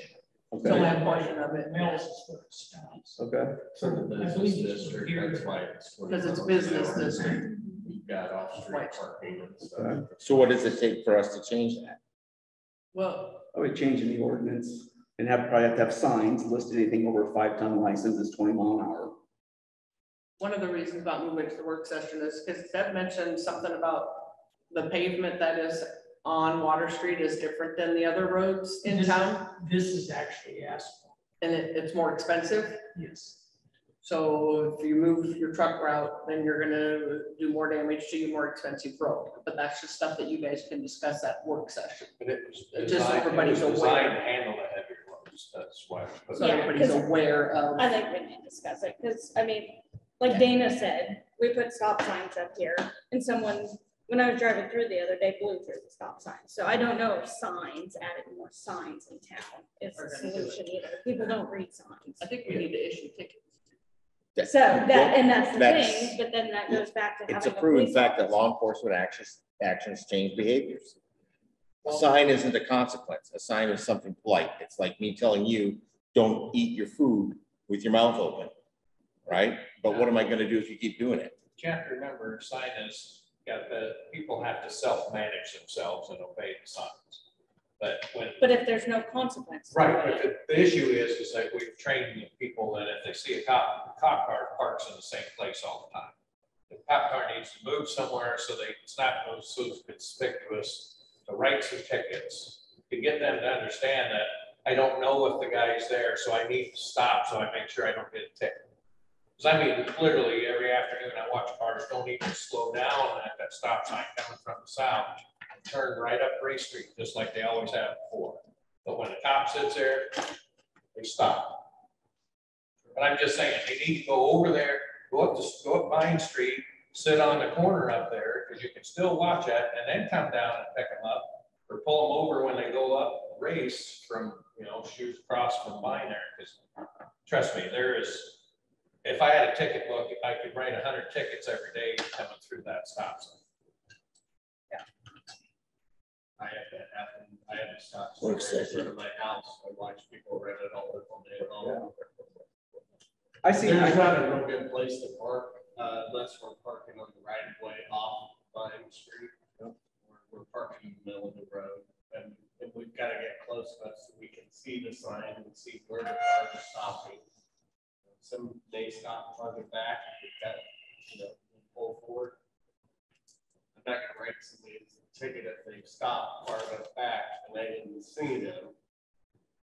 It's only Okay, a portion of it, Mills is where it stops. okay. So I believe it's from here. because it's business district. You've got off-street parking and stuff. Okay. so what does it take for us to change that? Well, I would change in the ordinance and probably have to have signs listed anything over a 5-ton license is 20 mile an hour. one of the reasons about moving to the work session is because Deb mentioned something about the pavement that is on Water Street is different than the other roads in town, This is actually asphalt, and it's more expensive. yes. So if you move your truck route, then you're gonna do more damage to your more expensive road. But that's just stuff that you guys can discuss at work session. But it was Just designed- everybody's it was aware. designed to handle the heavier loads, that's why. So Yeah, everybody's 'cause aware of. I think we need to discuss it, because, I mean, like Dana said, we put stop signs up here, and someone, when I was driving through the other day, blew through the stop sign. So I don't know if signs, adding more signs in town is the solution either. People don't read signs. I think we need to issue tickets. So and that's the That's- thing, but then that goes back to having. It's a proven police fact that officer. law enforcement actions change behaviors. A sign isn't a consequence. A sign is something polite. It's like me telling you, don't eat your food with your mouth open, right? But what am I gonna do if you keep doing it? You have to remember, sign is, got the, people have to self-manage themselves and obey the signs. But if there's no consequence. to right, it, but the issue is that we've trained people that if they see a cop car parks in the same place all the time. The cop car needs to move somewhere so it's not so conspicuous, to write some tickets, to get them to understand that I don't know if the guy's there, so I need to stop so I make sure I don't get a ticket. Because I mean, literally every afternoon I watch cars don't even slow down at that stop sign coming from the south, and turn right up Race Street, just like they always have before. But when the cop sits there, they stop. But I'm just saying, they need to go over there, go up Vine Street, sit on the corner up there, because you can still watch it, and then come down and pick them up, or pull them over when they go up Race from, shoot across from Vine there. Because trust me, if I had a ticket book, I could write 100 tickets every day coming through that stop sign. I had that happen. I had to stop Work in session. front of my house. I watched people rent it all day long. I see. There's not a real good place to park, unless we're parking on the right of way off Vine Street. We're parking in the middle of the road, and we've got to get close enough so we can see the sign and see where the cars are stopping. Some they stop farther back, we've got, pull forward. I'm not gonna write somebody a ticket if they stop far enough back and I didn't see them.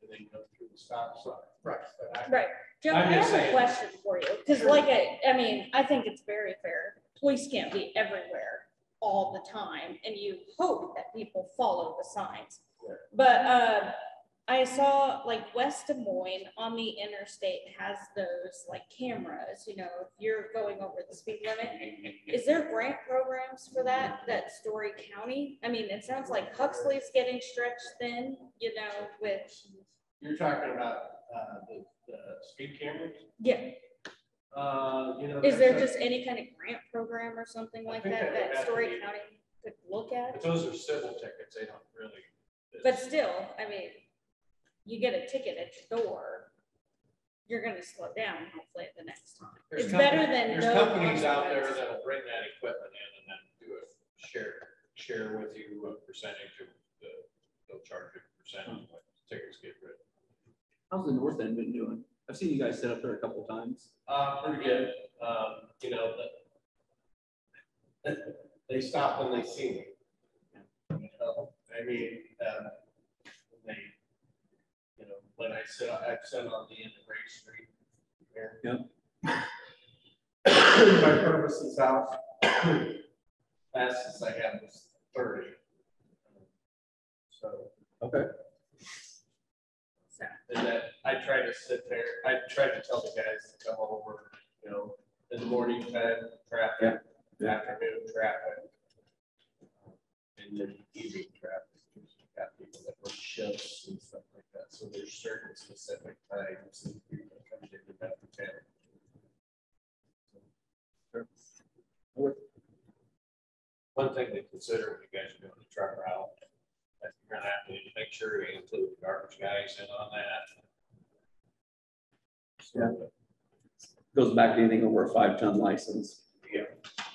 And they go through the stop sign. Right. Right. Joe, I I'm have just a saying. question for you, because I think it's very fair. Police can't be everywhere all the time, and you hope that people follow the signs. Yeah. But I saw like West Des Moines on the interstate has those like cameras, you know, if you're going over the speed limit. Is there grant programs for that Story County? I mean, it sounds like Huxley's getting stretched thin, you know, with. You're talking about the speed cameras? Yeah. You know. Is there just any kind of grant program or something like think that that would have to Story be- County could look at? But those are civil tickets, they don't really. But still, I mean, you get a ticket at your door, you're gonna slow down hopefully the next time. There's It's better company- than There's no companies out there consequence. that'll bring that equipment in and then do a share with you a percentage of they'll charge you a percentage when tickets get written. How's the north end been doing? I've seen you guys set up there a couple times. Pretty good. You know, they stop when they see me. You know, I mean, they, you know, when I sit on the end of Ray Street here. Yep. My purpose house, fastest I had was 30. So. Okay. And that I try to sit there, I try to tell the guys to come over, you know, in the morning time, traffic, afternoon traffic. And then evening traffic, you got people that work shifts and stuff like that, so there's certain specific times that people come in and out of town. One thing to consider when you guys are doing the truck route, that you're gonna have to make sure you include the garbage guys in on that. Yeah. Goes back to anything over a 5-ton license. Yeah.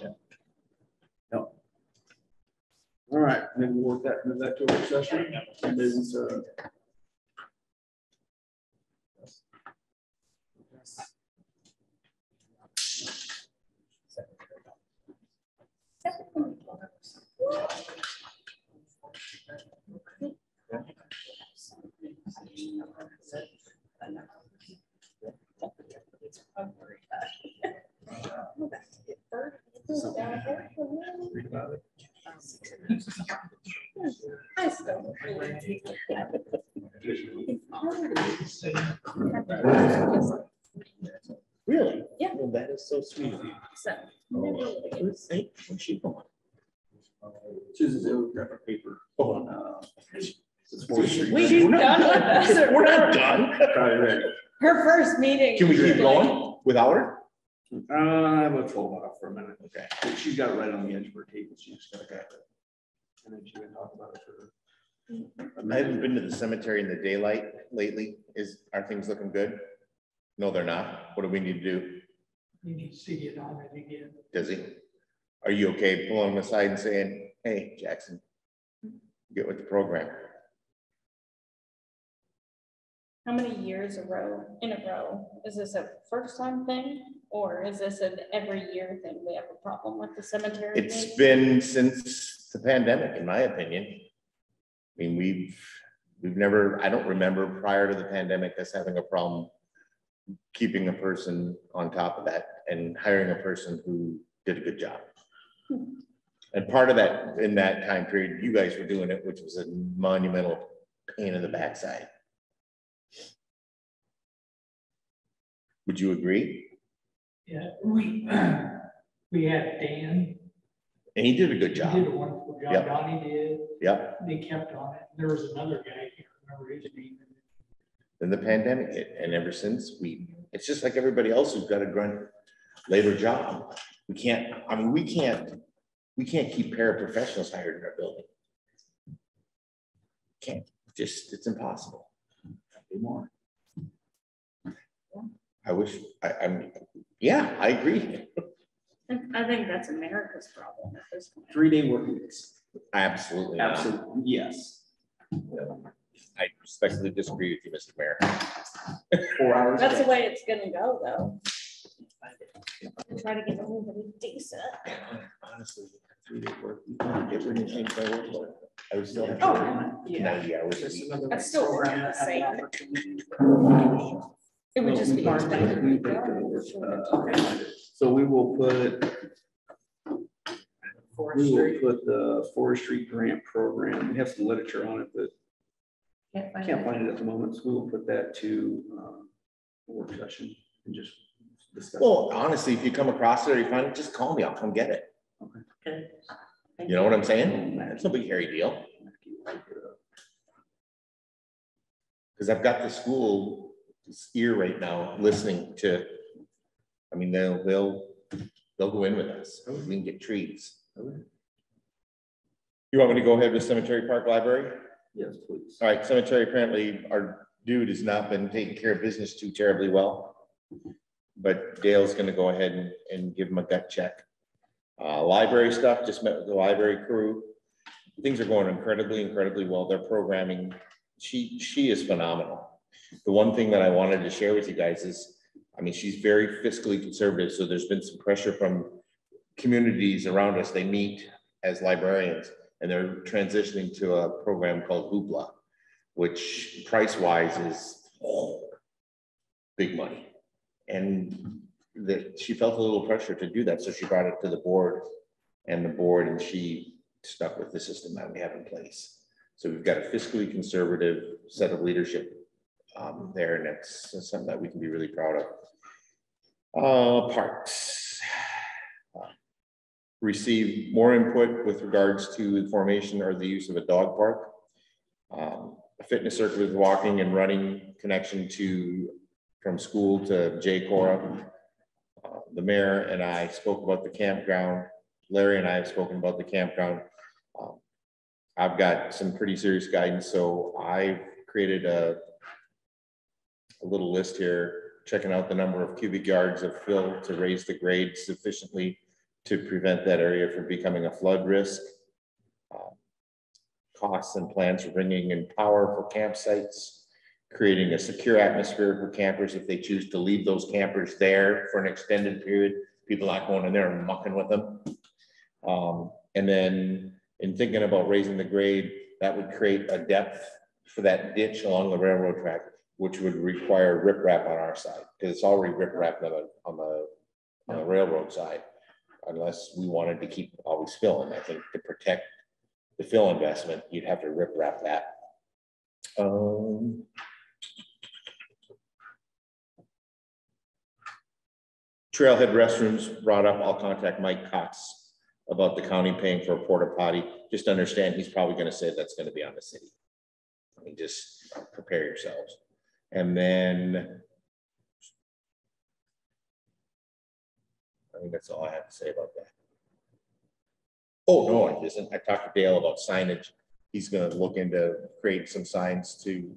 Yep. All right, maybe we'll work that, move that to a work session. And then, read about it. I still Really? Yeah. Well, that is so sweet of you. So. Where's she going? Susan's over grab a paper. Oh. She's She's done with us. We're not done. Probably ready. Her first meeting. Can we keep like, going without her? I will hold off for a minute. Okay. She's got it right on the edge of her table. She just gotta grab it. And then she can talk about it for. I haven't been to the cemetery in the daylight lately. Are things looking good? No, they're not. What do we need to do? You need to see it on it again. Does he? Are you okay pulling him aside and saying, hey, Jackson, get with the program? How many years in a row? Is this a first time thing? Or is this an every year thing? We have a problem with the cemetery? It's thing? been since the pandemic, in my opinion. I mean, we've never, I don't remember prior to the pandemic us having a problem keeping a person on top of that and hiring a person who did a good job. And part of that, in that time period, you guys were doing it, which was a monumental pain in the backside. Would you agree? Yeah, we had Dan. And he did a good He job. did a wonderful job. Yep. Donnie did. Yep. They kept on it. There was another guy, I can't remember his name. Then the pandemic hit, and ever since it's just like everybody else who's got a grunt labor job. We can't keep paraprofessionals hired in our building. Can't, it's impossible. Anymore. I wish, yeah, I agree. I think that's America's problem at this point. 3-day work weeks. Absolutely not. Absolutely, yes. I respectfully disagree with you, Mr. Mayor. 4 hours. a That's the day. way it's gonna go, though. Try to get everybody decent. Honestly, 3-day work, we can get rid of change my workload. I would still have Oh, to yeah. 90 hours a Just week. another That's still program working the that same. had an opportunity. It would just be. Well, expensive. we think that we're, so we will put the forestry grant program. We have some literature on it, but Can't find it at the moment, so we'll put that to work session and just discuss. Well, honestly, if you come across it or you find it, just call me, I'll come get it. Okay. You know what I'm saying? It's no big hairy deal. Because I've got the school ear right now listening to, I mean, they'll go in with us. We can get trees. You want me to go ahead with Cemetery Park Library? Yes, please. All right, cemetery, apparently our dude has not been taking care of business too terribly well. But Dale's gonna go ahead and give him a gut check. Library stuff, just met with the library crew. Things are going incredibly well. Their programming, she is phenomenal. The one thing that I wanted to share with you guys is, I mean, she's very fiscally conservative, so there's been some pressure from communities around us. They meet as librarians, and they're transitioning to a program called Hoopla, which price-wise is big money. And that she felt a little pressure to do that, so she brought it to the board, and she stuck with the system that we have in place. So we've got a fiscally conservative set of leadership there, and that's something that we can be really proud of. Parks. Receive more input with regards to the formation or the use of a dog park. A fitness circuit with walking and running connection from school to J Cora. The mayor and I spoke about the campground. Larry and I have spoken about the campground. I've got some pretty serious guidance, so I've created a little list here, checking out the number of cubic yards of fill to raise the grade sufficiently to prevent that area from becoming a flood risk. Costs and plans for bringing in power for campsites, creating a secure atmosphere for campers if they choose to leave those campers there for an extended period, people not going in there and mucking with them. And then in thinking about raising the grade, that would create a depth for that ditch along the railroad track, which would require riprap on our side, because it's already riprap on the railroad side, unless we wanted to keep always filling. I think to protect the fill investment, you'd have to riprap that. Trailhead restrooms brought up. I'll contact Mike Cox about the county paying for a porta potty. Just understand he's probably going to say that's going to be on the city. I mean, just prepare yourselves. And then I think that's all I have to say about that. Oh, no, it isn't. I talked to Dale about signage. He's going to look into creating some signs to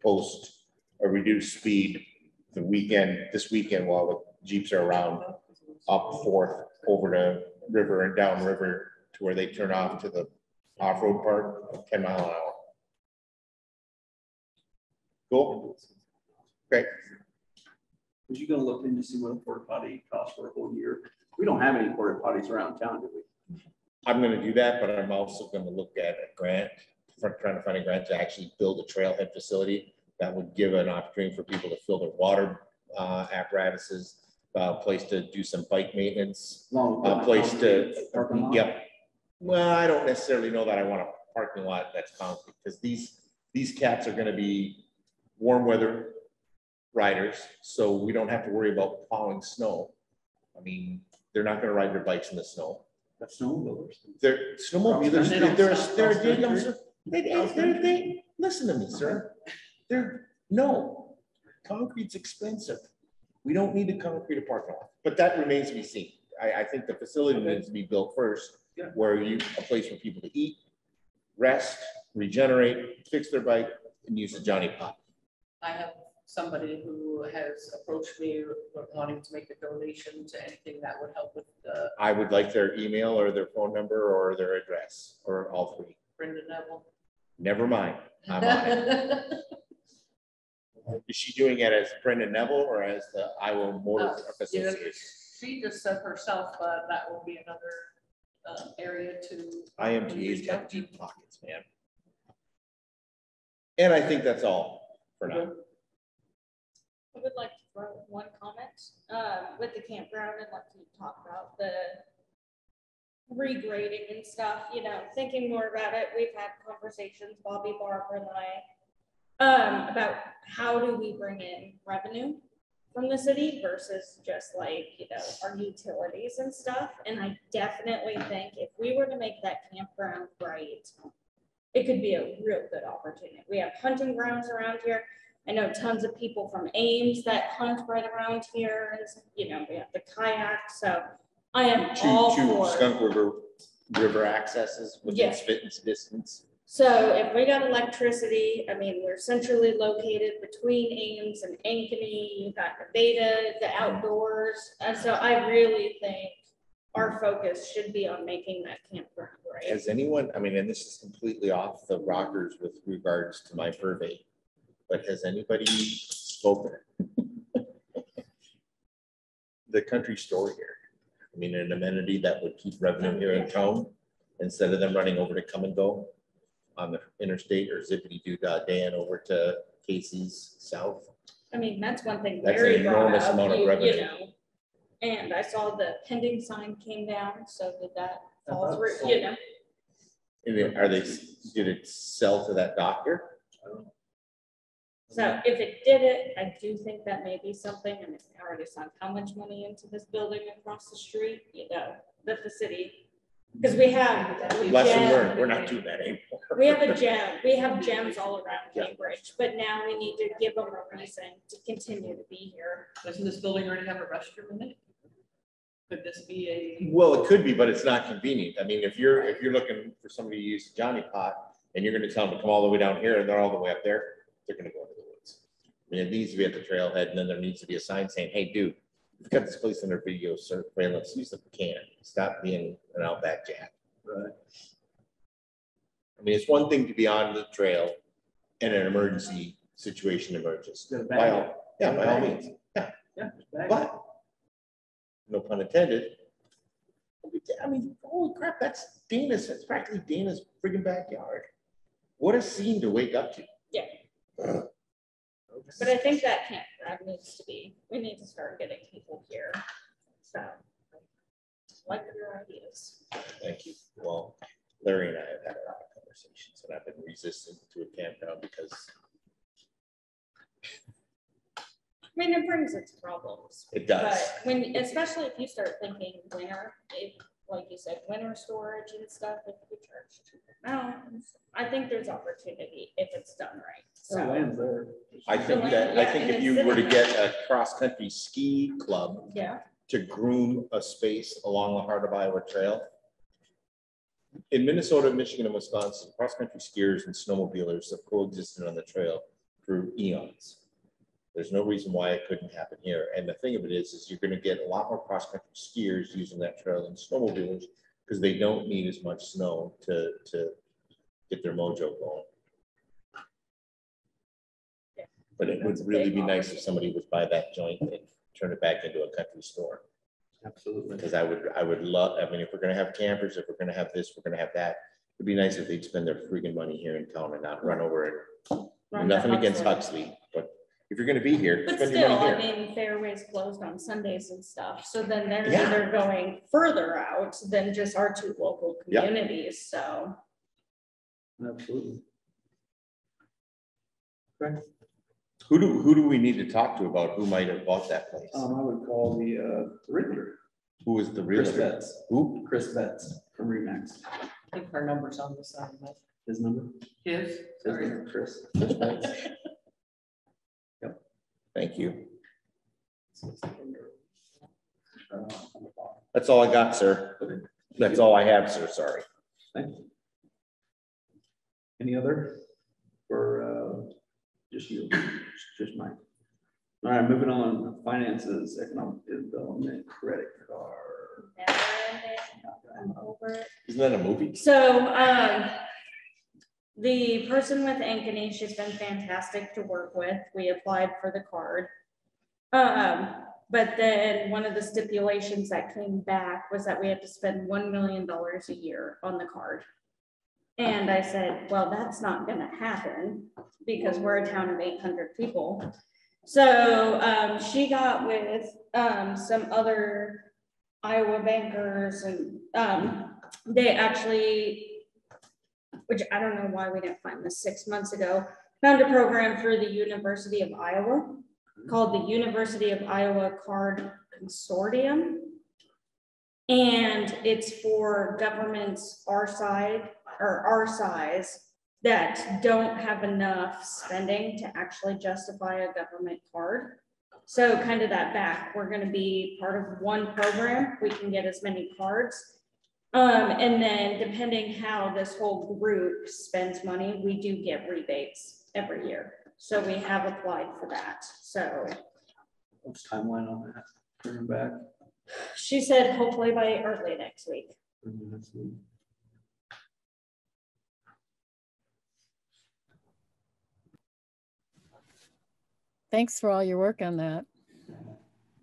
post a reduced speed this weekend while the Jeeps are around, up 4th over to river and down river to where they turn off to the off-road park, 10 mile an hour. Cool. Great. Was you gonna look in to see what a porta potty costs for a whole year? We don't have any porta potties around town, do we? I'm going to do that, but I'm also going to look at a grant, trying to find a grant to actually build a trailhead facility that would give an opportunity for people to fill their water apparatuses, a place to do some bike maintenance, a place to, yep. Well, I don't necessarily know that I want a parking lot that's concrete, because these cats are going to be warm weather riders, so we don't have to worry about plowing snow. I mean, they're not going to ride their bikes in the snow. Snowmobilers. They're snowmobilers. They listen to me, sir. No, concrete's expensive. We don't need to concrete a parking lot, but that remains to be seen. I think the facility needs to be built first, where a place for people to eat, rest, regenerate, fix their bike, and use the Johnny Pot. I have somebody who has approached me wanting to make a donation to anything that would help with the. I would like their email or their phone number or their address, or all three. Brenda Neville. Never mind, I'm on it. Is she doing it as Brenda Neville or as the Iowa Motor Association? She just said herself, but that will be another area to. IMTA's got deep pockets, man. And I think that's all for now. I would like to throw one comment with the campground and like you talk about the regrading and stuff, you know, thinking more about it. We've had conversations, Bobby, Barbara, and I, about how do we bring in revenue from the city versus just like, you know, our utilities and stuff. And I definitely think if we were to make that campground right, it could be a real good opportunity. We have hunting grounds around here. I know tons of people from Ames that hunt right around here. And, you know, we have the kayak. So I am all for Skunk River accesses within spitting distance. So if we got electricity, I mean, we're centrally located between Ames and Ankeny, you've got Nevada, the outdoors. And so I really think our focus should be on making that campground right. Has anyone, I mean, and this is completely off the rockers with regards to my purvey, but has anybody spoken? The country store here, I mean, an amenity that would keep revenue here in town instead of them running over to Come and Go on the interstate or zippity-doo-dah-dan over to Casey's south. I mean, that's one thing. That's Larry an enormous brought up, amount of revenue. You know, and I saw the pending sign came down, so did that fall through, you know? And are they, did it sell to that doctor? So if it did it, I do think that may be something, and it's already sunk how much money into this building across the street, you know, that the city, because we have. Lesson learned, we're not doing that anymore. We have a gem, we have gems all around Cambridge, but now we need to give them a reason to continue to be here. Doesn't this building already have a restroom in it? Could this be a? Well, it could be, but it's not convenient. I mean, if you're looking for somebody to use Johnny Pot and you're gonna tell them to come all the way down here and they're all the way up there, they're gonna go into the woods. I mean, it needs to be at the trailhead, and then there needs to be a sign saying, hey, dude, we've got this place under video surveillance, use the can, stop being an Outback Jack. Right. I mean, it's one thing to be on the trail and an emergency situation emerges. By all means, but no pun intended. I mean, holy crap, that's Dana's, that's practically Dana's friggin' backyard. What a scene to wake up to. Yeah. But I think that campground needs to be, we need to start getting people here. So, like your ideas. Thank you. Well, Larry and I have had a lot of conversations, and I've been resistant to a campground because I mean, it brings its problems. it does. But when, especially if you start thinking winter, if, like you said, winter storage and stuff, if you charge cheaper amounts, I think there's opportunity if it's done right. So land's there. I think that, I think if you were to get a cross-country ski club to groom a space along the heart of Iowa Trail, in Minnesota, Michigan, and Wisconsin, cross-country skiers and snowmobilers have coexisted on the trail for eons. There's no reason why it couldn't happen here. And the thing of it is you're going to get a lot more cross-country skiers using that trail than snowmobilers because they don't need as much snow to get their mojo going. But it would really be nice if somebody would buy that joint and turn it back into a country store. Absolutely. Because I would love, I mean, if we're gonna have campers, if we're gonna have this, we're gonna have that, it'd be nice if they'd spend their freaking money here in town and not run over it. Nothing against Huxley, but if you're gonna be here, but spend still, your money I here. mean, Fairway's closed on Sundays and stuff. So then they're either going further out than just our two local communities. So. Absolutely. Okay. Who do we need to talk to about who might have bought that place? I would call the realtor. Who is the Chris realtor? Betts. Who? Chris Betts from Remax. I think our number's on the side. His number? His? Sorry. Chris Betts. Yep. Thank you. That's all I got, sir. That's all I have, sir. Sorry. Thank you. Any other for just you, just Mike? All right, moving on. Finances, economic development, credit card. I'm over it. Isn't that a movie? So the person with Ankeny, she's been fantastic to work with. We applied for the card. But then one of the stipulations that came back was that we had to spend $1 million a year on the card. And I said, well, that's not gonna happen because we're a town of 800 people. So she got with some other Iowa bankers and they actually, which I don't know why we didn't find this 6 months ago, found a program for the University of Iowa called the University of Iowa Card Consortium. And it's for governments our side or our size that don't have enough spending to actually justify a government card. So kind of that back, we're going to be part of one program. We can get as many cards. And then depending how this whole group spends money, we do get rebates every year. So we have applied for that. So What's timeline on that? Turning back. she said hopefully by early next week. Thanks for all your work on that.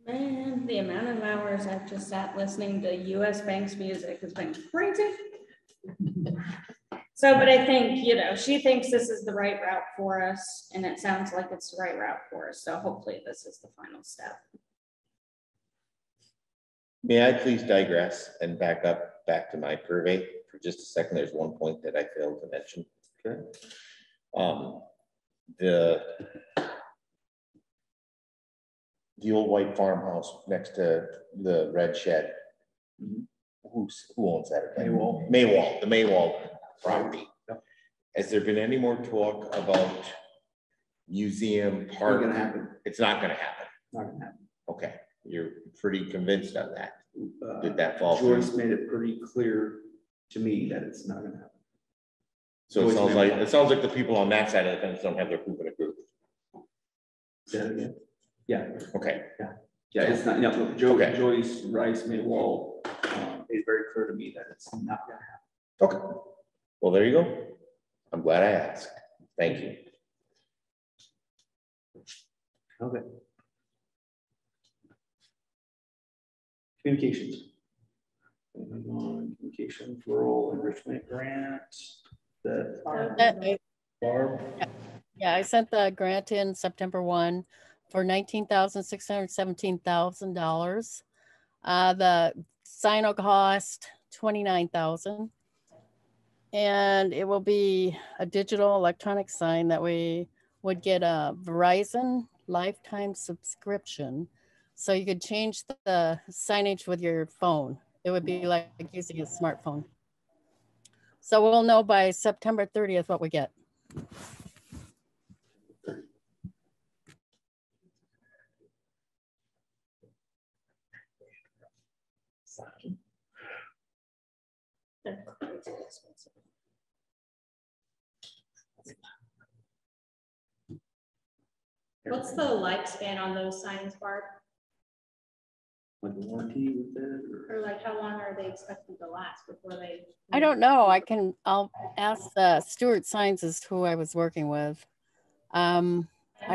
Man, the amount of hours I've just sat listening to US Bank's music has been crazy. So, but I think, you know, she thinks this is the right route for us, and it sounds like it's the right route for us. So hopefully this is the final step. May I please digress and back to my survey for just a second? There's one point that I failed to mention. Okay. The old white farmhouse next to the red shed. Who owns that? Maywall, the Maywall property. Has there been any more talk about museum park? Not gonna happen. It's not gonna happen. Not gonna happen. Okay, you're pretty convinced on that. Did that fall through? Joyce made it pretty clear to me that it's not gonna happen. So Joyce it sounds like the people on that side of the fence don't have their poop in a group. Say that again. Yeah. Okay. Yeah, it's not, yeah, look, Okay. Joyce Rice Maywall made very clear to me that it's not gonna happen. Okay. Well, there you go. I'm glad I asked. Thank you. Okay. Communications. Moving on, communications, rural enrichment grant. Barb. Yeah, I sent the grant in September 1 for $19,617,000. The sign will cost $29,000. And it will be a digital electronic sign that we would get a Verizon lifetime subscription. So you could change the signage with your phone. It would be like using a smartphone. So we'll know by September 30th what we get. They're crazy expensive. What's the lifespan on those signs, Barb? Like the warranty with it, Or like how long are they expected to last before they? I don't know. I'll ask Stuart Signs is who I was working with. I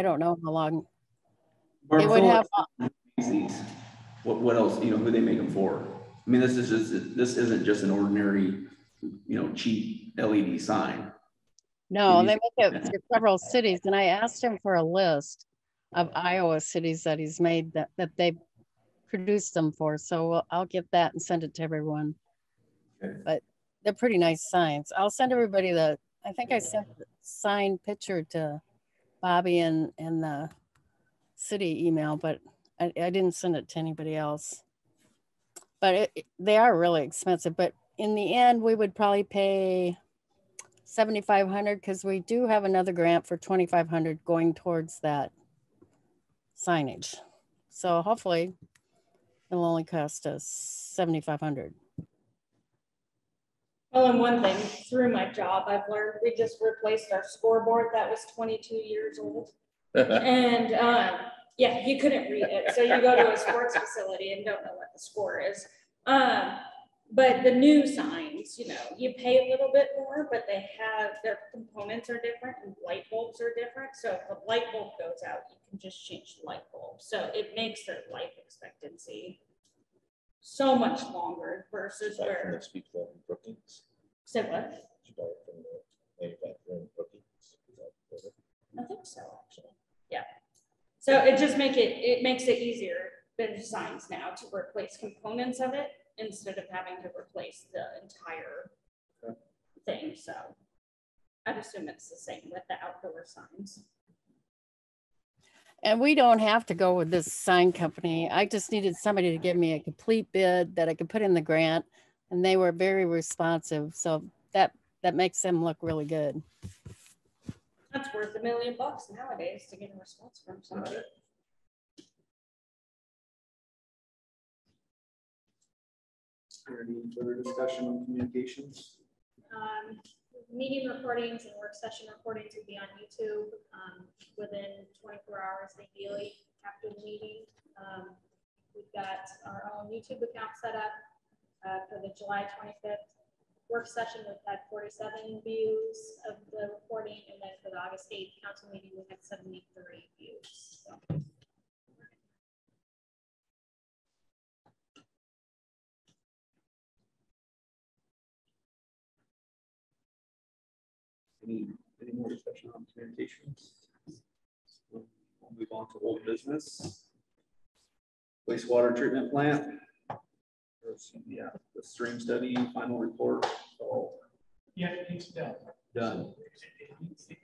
don't know how long. Barb, It would have. these. What else, you know, who they make them for? I mean, this isn't just an ordinary, you know, cheap LED sign. No, they make it for several cities. And I asked him for a list of Iowa cities that he's made that they produced them for. So I'll get that and send it to everyone. Okay. But they're pretty nice signs. I'll send everybody I think I sent the signed picture to Bobby and the city email, but I didn't send it to anybody else. But they are really expensive. But in the end, we would probably pay $7,500 because we do have another grant for $2,500 going towards that signage. So hopefully it'll only cost us $7,500. Well, and one thing through my job, I've learned we just replaced our scoreboard that was 22 years old. And yeah, you couldn't read it. So you go to a sports facility and don't know what the score is. But the new signs, you know, you pay a little bit more, but their components are different and light bulbs are different. So if the light bulb goes out, you can just change the light bulb. So it makes their life expectancy so much longer versus where. Say what? I think so, actually. Yeah. So it just makes it easier than signs now to replace components of it instead of having to replace the entire thing. So I'd assume it's the same with the outdoor signs. And we don't have to go with this sign company. I just needed somebody to give me a complete bid that I could put in the grant, and they were very responsive. So that makes them look really good. That's worth $1 million nowadays to get a response from somebody. Is there any further discussion on communications? Meeting recordings and work session recordings will be on YouTube within 24 hours ideally after the meeting. We've got our own YouTube account set up for the July 25th work session. We've had 47 views of the recording, and then for the August 8th council meeting, we had 73 views. So. Any more discussion on communications? We'll move on to old business. Wastewater treatment plant. Yeah, the stream study, final report. So Yeah, it's done. done.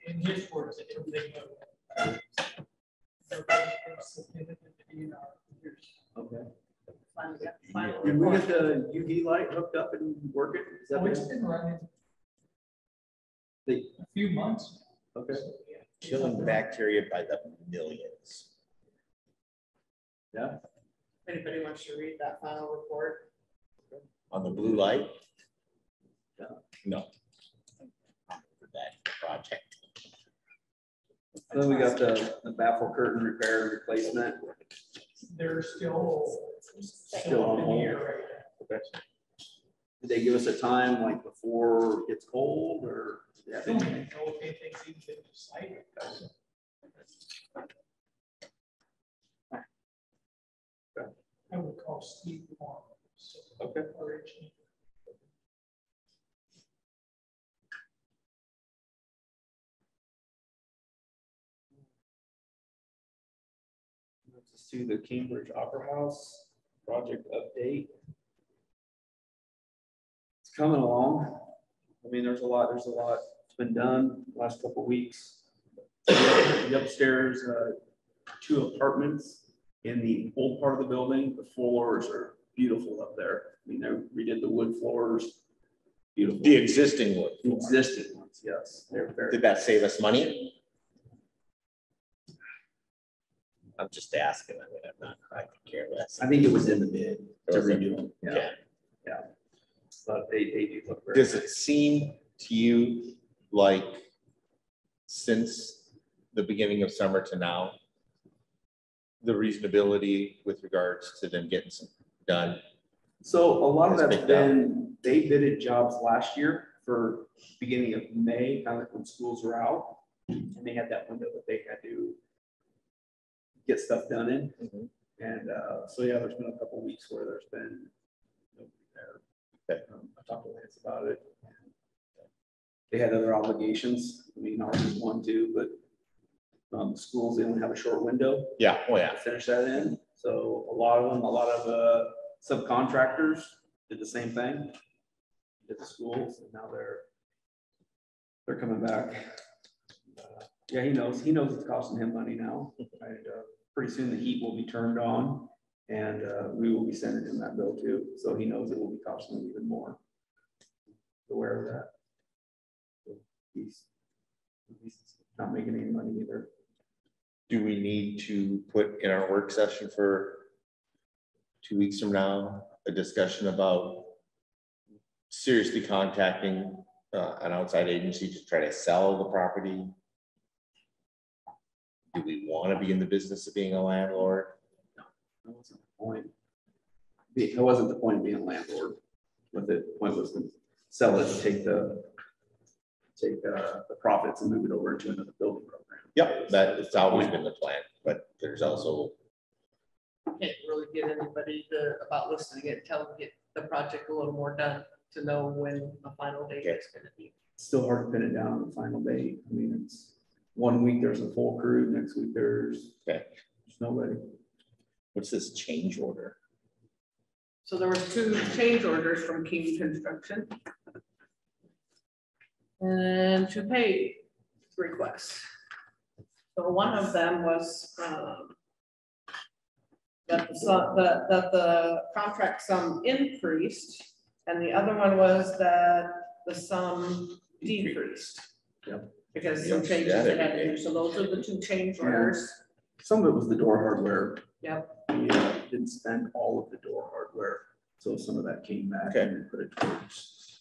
In his words, everything. Okay. Final Did we report. get the UV light hooked up and working? Is that Oh, it's been running the, a few months. okay. So, yeah. Killing bacteria by the millions. Yeah. If anybody wants to read that final report. On the blue light? Yeah. No. For that project. Then we got the baffle curtain repair and replacement. They're still on in the hold. air right now. Okay. Did they give us a time like before it gets cold or? Yeah, I don't even know if anything's even been decided. I would call Steve tomorrow. So, okay. Originally. Let's do the Cambridge Opera House project update. It's coming along. I mean, there's a lot that's been done last couple of weeks. The upstairs, 2 apartments in the old part of the building. The floors are beautiful up there. I mean, they redid the wood floors. Beautiful. The existing one. The existing ones, yes. They're very. Did that save us money? I'm just asking. I mean, I could care less. I think it was in the bid to Was it? redo them. Yeah. Yeah. But they do look very. Does it seem to you like since the beginning of summer to now, the reasonability with regards to them getting some done? So a lot of Has that's picked up. been, they bidded jobs last year for beginning of May, kind of like when schools were out. And they had that window that they had to get stuff done in. Mhm. And so, yeah, there's been a couple of weeks where there's been nobody there. Okay. I talked to Lance about it. They had other obligations. I mean, ours is one too, but schools, they only have a short window Yeah, oh to yeah. finish that in. So a lot of subcontractors did the same thing. Did the schools, and now they're coming back. Yeah, he knows it's costing him money now. And pretty soon the heat will be turned on, and we will be sending him that bill too. So he knows it will be costing him even more. Aware of that. So he's not making any money either. Do we need to put in our work session for 2 weeks from now, a discussion about seriously contacting an outside agency to try to sell the property? Do we want to be in the business of being a landlord? That wasn't the point. That wasn't the point of being a landlord. But the point was to sell it, take the profits and move it over into another building program. Yep, it's always been the plan, but there's also, Can't really get anybody about listening it, tell them to get the project a little more done to know when the final date is gonna be. It's still hard to pin it down on the final date. I mean, it's 1 week there's a full crew, next week there's nobody. what's this change order? So there was 2 change orders from King Construction. And to pay requests. So one of them was, that the contract sum increased, and the other one was that the sum decreased. Yep. Because some changes they had to do, so those are the two change orders. Some of it was the door hardware. Yep. We didn't spend all of the door hardware, so some of that came back and we put it towards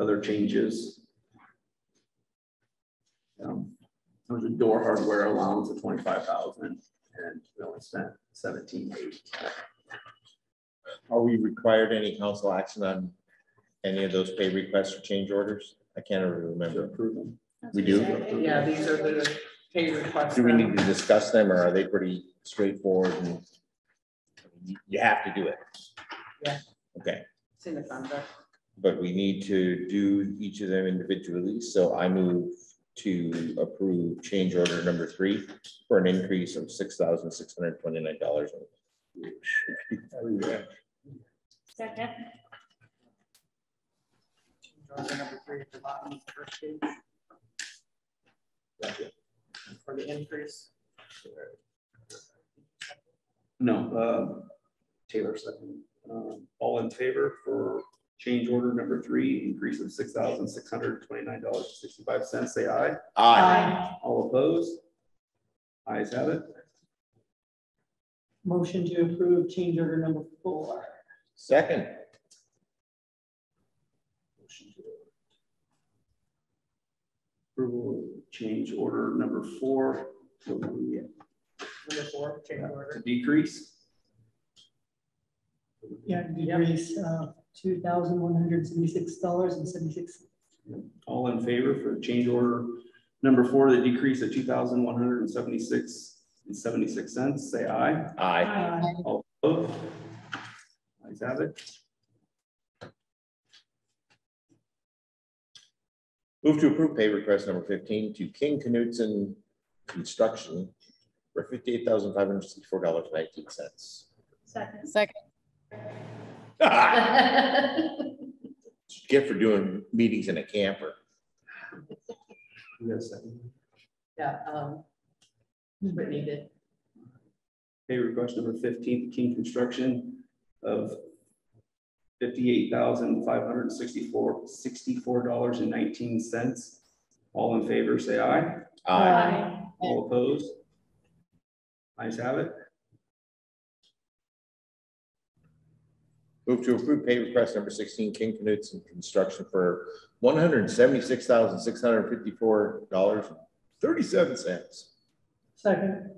other changes. There was a door hardware allowance of 25,000, and we only spent 17,800. Are we required any council action on any of those pay requests or change orders? I can't really remember. Approve them. We do? Yeah, these are the pay requests. Do we need to discuss them, or are they pretty straightforward and you have to do it? Yeah. Okay, It's in the contract. but we need to do each of them individually, so I move to approve change order number 3 for an increase of $6,629. Second. Number 3 at the bottom of the first page. For the increase. No, Taylor second. All in favor for change order number 3, increase of $6,629.65, say aye. Aye. All opposed? Ayes have it. Motion to approve change order number 4. Second. Approval change order number 4. Number 4, change order. To decrease. Yeah, decrease $2,176.76. All in favor for change order number 4, the decrease of $2,176.76, say aye. Aye. All opposed? Ayes have it. Move to approve pay request number 15 to King Knutson Construction for $58,564.19. Second. Second. Get for doing meetings in a camper. You got a second? Yeah, Brittany did. Pay request number 15, King Construction of $58,564.19. All in favor, say aye. Aye. All opposed? Ayes have it. Move to approve pay request number 16, King Knutson Construction for $176,654.37. Second.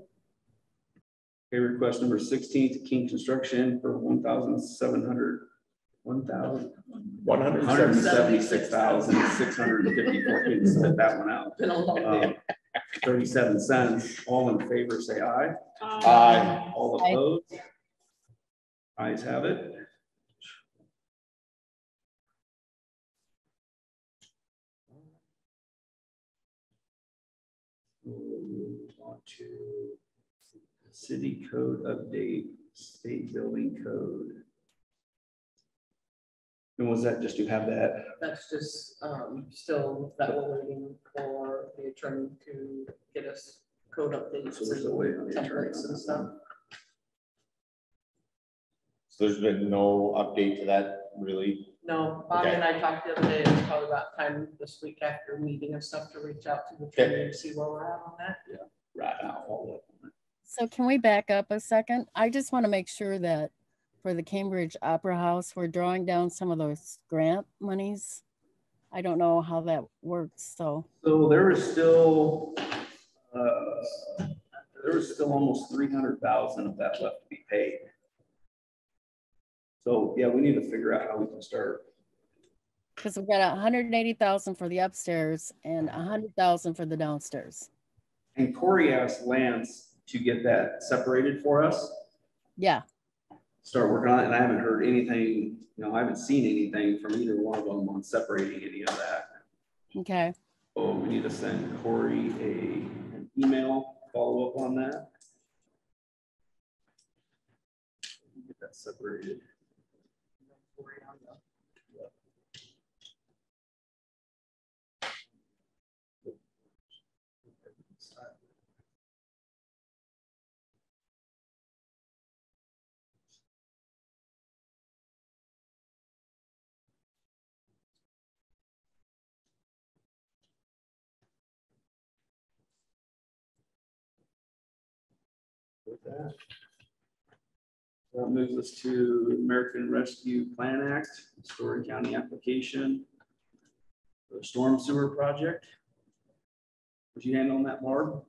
Pay request number 16 to King Construction for $176,654. Couldn't spit that one out. Been a long day. 37 cents. All in favor, say aye. Aye. All Aye. opposed? Ayes have it. We'll move on to city code update, state building code. And was that just to have that? That's just still that we're waiting for the attorney to get us code updates. So we're still waiting on the attorney templates on and that stuff. one. So there's been no update to that, really? No, Bobby and I talked the other day, it's probably about time this week after meeting and stuff to reach out to the attorney and see where we're at on that. Right now, all of them. So can we back up a second? I just want to make sure that for the Cambridge Opera House, we're drawing down some of those grant monies. I don't know how that works, so. So there is still, almost 300,000 of that left to be paid. So yeah, we need to figure out how we can start. Because we've got 180,000 for the upstairs and 100,000 for the downstairs. And Corey asked Lance to get that separated for us. Yeah. Start working on it, and I haven't heard anything, I haven't seen anything from either one of them on separating any of that. Okay. So we need to send Corey an email, follow up on that. Get that separated. That moves us to American Rescue Plan Act, Story County application, the storm sewer project. Would you handle that, Barb?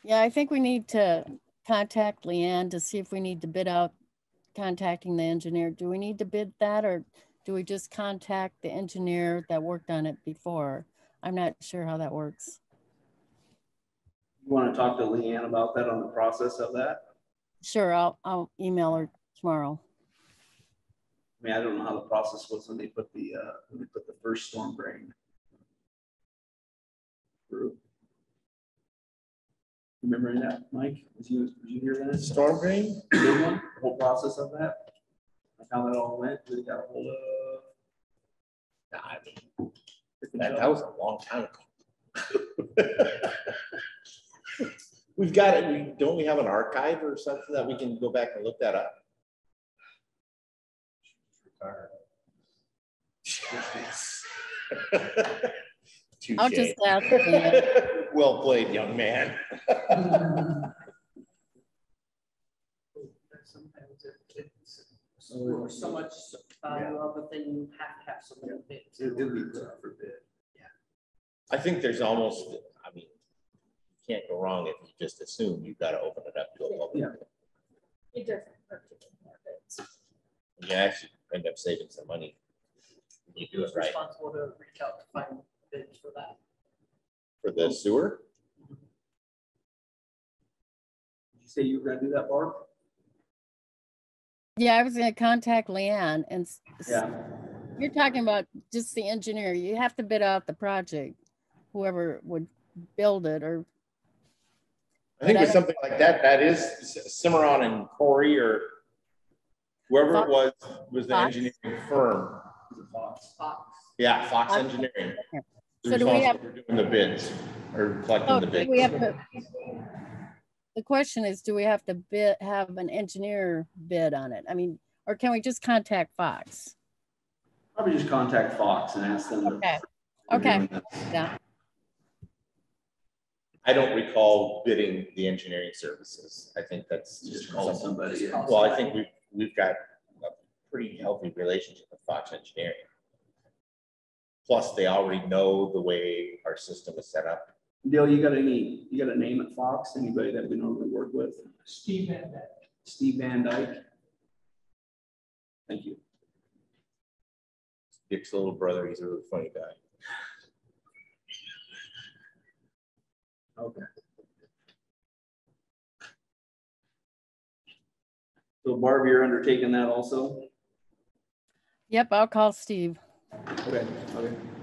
Yeah, I think we need to contact Leanne to see if we need to bid out contacting the engineer. Do we need to bid that, or do we just contact the engineer that worked on it before? I'm not sure how that works. You want to talk to Leanne about that on the process of that? Sure, I'll email her tomorrow. I mean, I don't know how the process was when they put the first storm drain through. Remember that, Mike? Did you hear that? Storm drain? Good one, the whole process of that? Like how that all went, we got a hold of. Nah, I mean, that was a long time ago. We've got it. Don't we have an archive or something that we can go back and look that up? I'll just ask. Well played, young man. Or so much value of it, then you have to have someone bid. It'd be put up for bid. I think there's almost, I mean, you can't go wrong if you just assume you've got to open it up to a public. Yeah. It doesn't hurt to get more bids. You actually end up saving some money. You do it right. Responsible to reach out to find bids for that. For the sewer? Did you say you were gonna do that, Barb? Yeah, I was gonna contact Leanne and Yeah. you're talking about just the engineer. You have to bid out the project, whoever would build it, or. I think But with something like that, that is Cimarron and Corey or whoever it was the Fox? engineering firm. Fox. Yeah, Fox Fox. Engineering. So do we have? For doing the bids or collecting Oh, the do bids? we have to? The question is, do we have to have an engineer bid on it? I mean, or can we just contact Fox? Probably just contact Fox and ask them. Okay. to Okay. Yeah. I don't recall bidding the engineering services. I think that's Just call somebody. Yeah. Well, I think we've got a pretty healthy relationship with Fox Engineering. Plus, they already know the way our system is set up. Dale, you got a name at Fox? Anybody that we normally work with? Steve Van Dyke. Steve Van Dyke. Thank you. Dick's little brother, he's a really funny guy. Okay. So Barb, you're undertaking that also? Yep, I'll call Steve. Okay,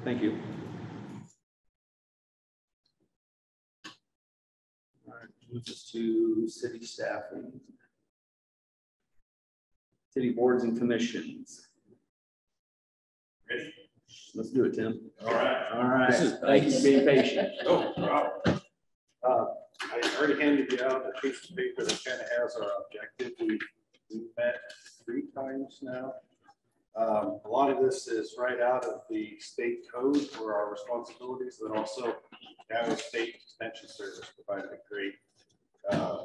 thank you. All right, moves us to city staffing. City boards and commissions. Ready? Let's do it, Tim. All right. All right, This is thank you for being patient. Oh, wow. I already handed you out a piece of paper that kind of has our objective. We've met 3 times now. A lot of this is right out of the state code for our responsibilities, but also Iowa State Extension Service provided a great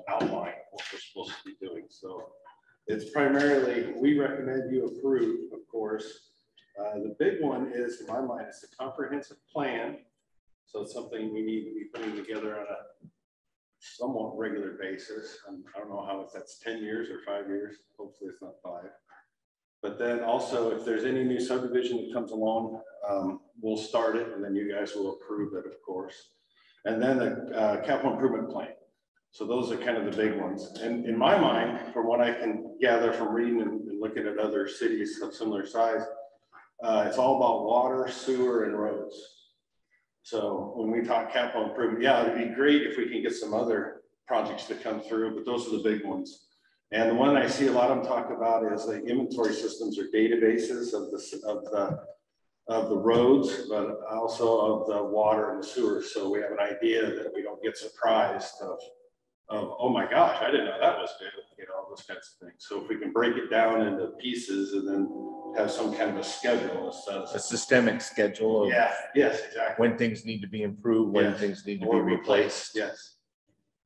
outline of what we're supposed to be doing. So it's primarily, we recommend you approve, of course. The big one is, in my mind, it's a comprehensive plan. So it's something we need to be putting together on a somewhat regular basis. And I don't know how that's 10 years or 5 years. Hopefully it's not 5. But then also, if there's any new subdivision that comes along, we'll start it and then you guys will approve it, of course. And then the capital improvement plan. So those are kind of the big ones. And in my mind, from what I can gather from reading and looking at other cities of similar size, it's all about water, sewer, and roads. So when we talk capital improvement, yeah, it'd be great if we can get some other projects to come through, but those are the big ones. And the one I see a lot of them talk about is like inventory systems or databases of the roads, but also of the water and the sewer. So we have an idea that we don't get surprised of oh my gosh, I didn't know that was good, you know, those kinds of things. So if we can break it down into pieces and then have some kind of a schedule, A systemic schedule of yeah, yes, exactly. when things need to be improved, when things need to be replaced. Yes.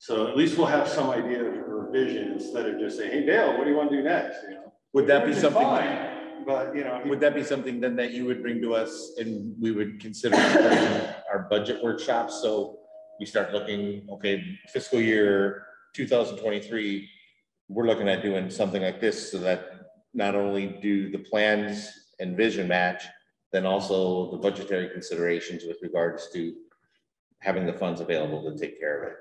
So at least we'll have some idea or vision instead of just saying, hey, Dale, what do you want to do next? You know, Would that be which is something? fine, but you know, Would that be something then that you would bring to us and we would consider during our budget workshops? So we start looking, okay, fiscal year 2023, we're looking at doing something like this so that not only do the plans and vision match, then also the budgetary considerations with regards to having the funds available to take care of it.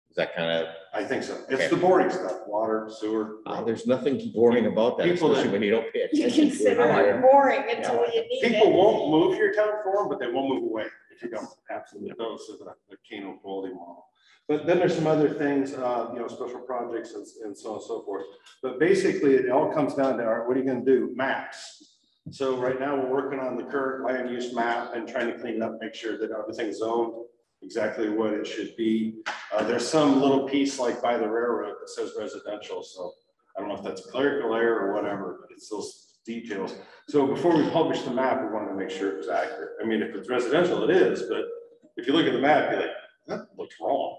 Is that kind of? I think so. It's Okay. the boring stuff, water, sewer. There's nothing boring about that, People especially that- when you don't pay You attention to consider it. it boring until you need People it. won't move your town for them, but they won't move away if you don't. Absolutely. Those are the Kano quality model. But then there's some other things, you know, special projects and so on and so forth. But basically, it all comes down to, all right, what are you going to do? Maps. So right now, we're working on the current land use map and trying to clean it up, make sure that everything's zoned exactly what it should be. There's some little piece like by the railroad that says residential. So I don't know if that's a clerical error or whatever, but it's those details. So before we publish the map, we wanted to make sure it was accurate. I mean, if it's residential, it is, but if you look at the map, you're like, that looks wrong.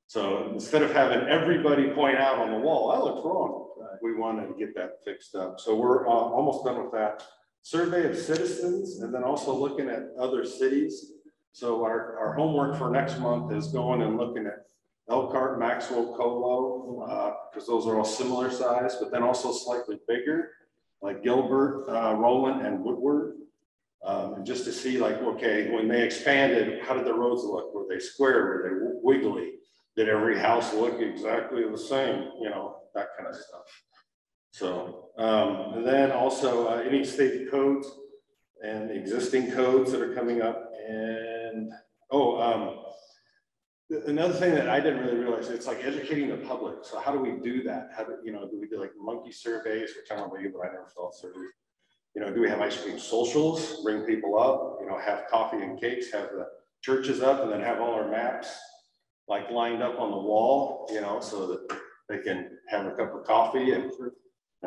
So instead of having everybody point out on the wall, that looks wrong, we wanted to get that fixed up. So we're almost done with that. Survey of citizens, and then also looking at other cities. So our homework for next month is going and looking at Elkhart, Maxwell, Colo, because those are all similar size, but then also slightly bigger, like Gilbert, Roland, and Woodward. And just to see, like, okay, when they expanded, how did the roads look? Were they square? Were they wiggly? Did every house look exactly the same? You know, that kind of stuff. So, and then also any state codes and existing codes that are coming up. And, another thing that I didn't really realize, it's like educating the public. So how do we do that? How do, you know, do we do like monkey surveys, which I don't know about you, but I never saw surveys. You know, do we have ice cream socials, bring people up, you know, have coffee and cakes, have the churches up, and then have all our maps like lined up on the wall, you know, so that they can have a cup of coffee and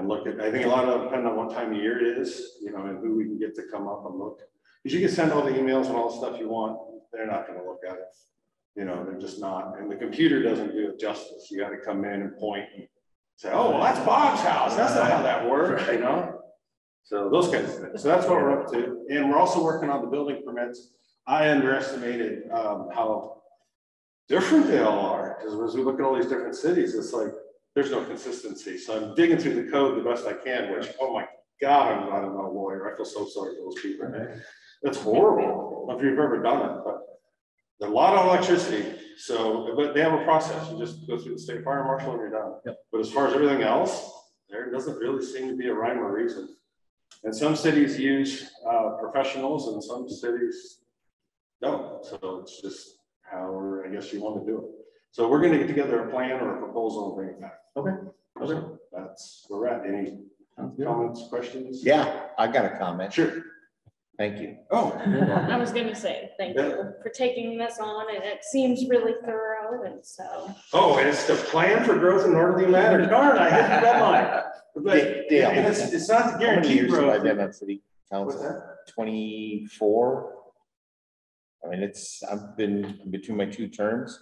look at, I think a lot of it depends on what time of year it is, you know, and who we can get to come up and look. Because you can send all the emails and all the stuff you want, they're not going to look at it. You know, they're just not. And the computer doesn't do it justice. You got to come in and point and say, oh, well, that's Bob's house. That's not how that works, you know? So those kinds of things. So that's what we're up to. And we're also working on the building permits. I underestimated how different they all are. Because as we look at all these different cities, it's like, there's no consistency. So I'm digging through the code the best I can, which, oh my God, I'm not a lawyer. I feel so sorry for those people. That's horrible. I don't know if you've ever done it, but there's a lot of electricity. So, but they have a process. You just go through the state fire marshal and you're done. Yep. But as far as everything else, there doesn't really seem to be a rhyme or reason. And some cities use professionals and some cities don't. So it's just how, I guess you want to do it. So we're going to get together a plan or a proposal and bring it back. Okay. So that's where we're at. Any comments, questions? Yeah, I got a comment. Sure. Thank you. Oh, I was gonna say, thank you for taking this on, and it seems really thorough, and so. oh, and it's the plan for growth in Northerly Matter. Darn, I hit the red line. But Dale, and it's not the how many guaranteed years have I growth. been on city What's council? that? 24. I mean, I've been between my 2 terms.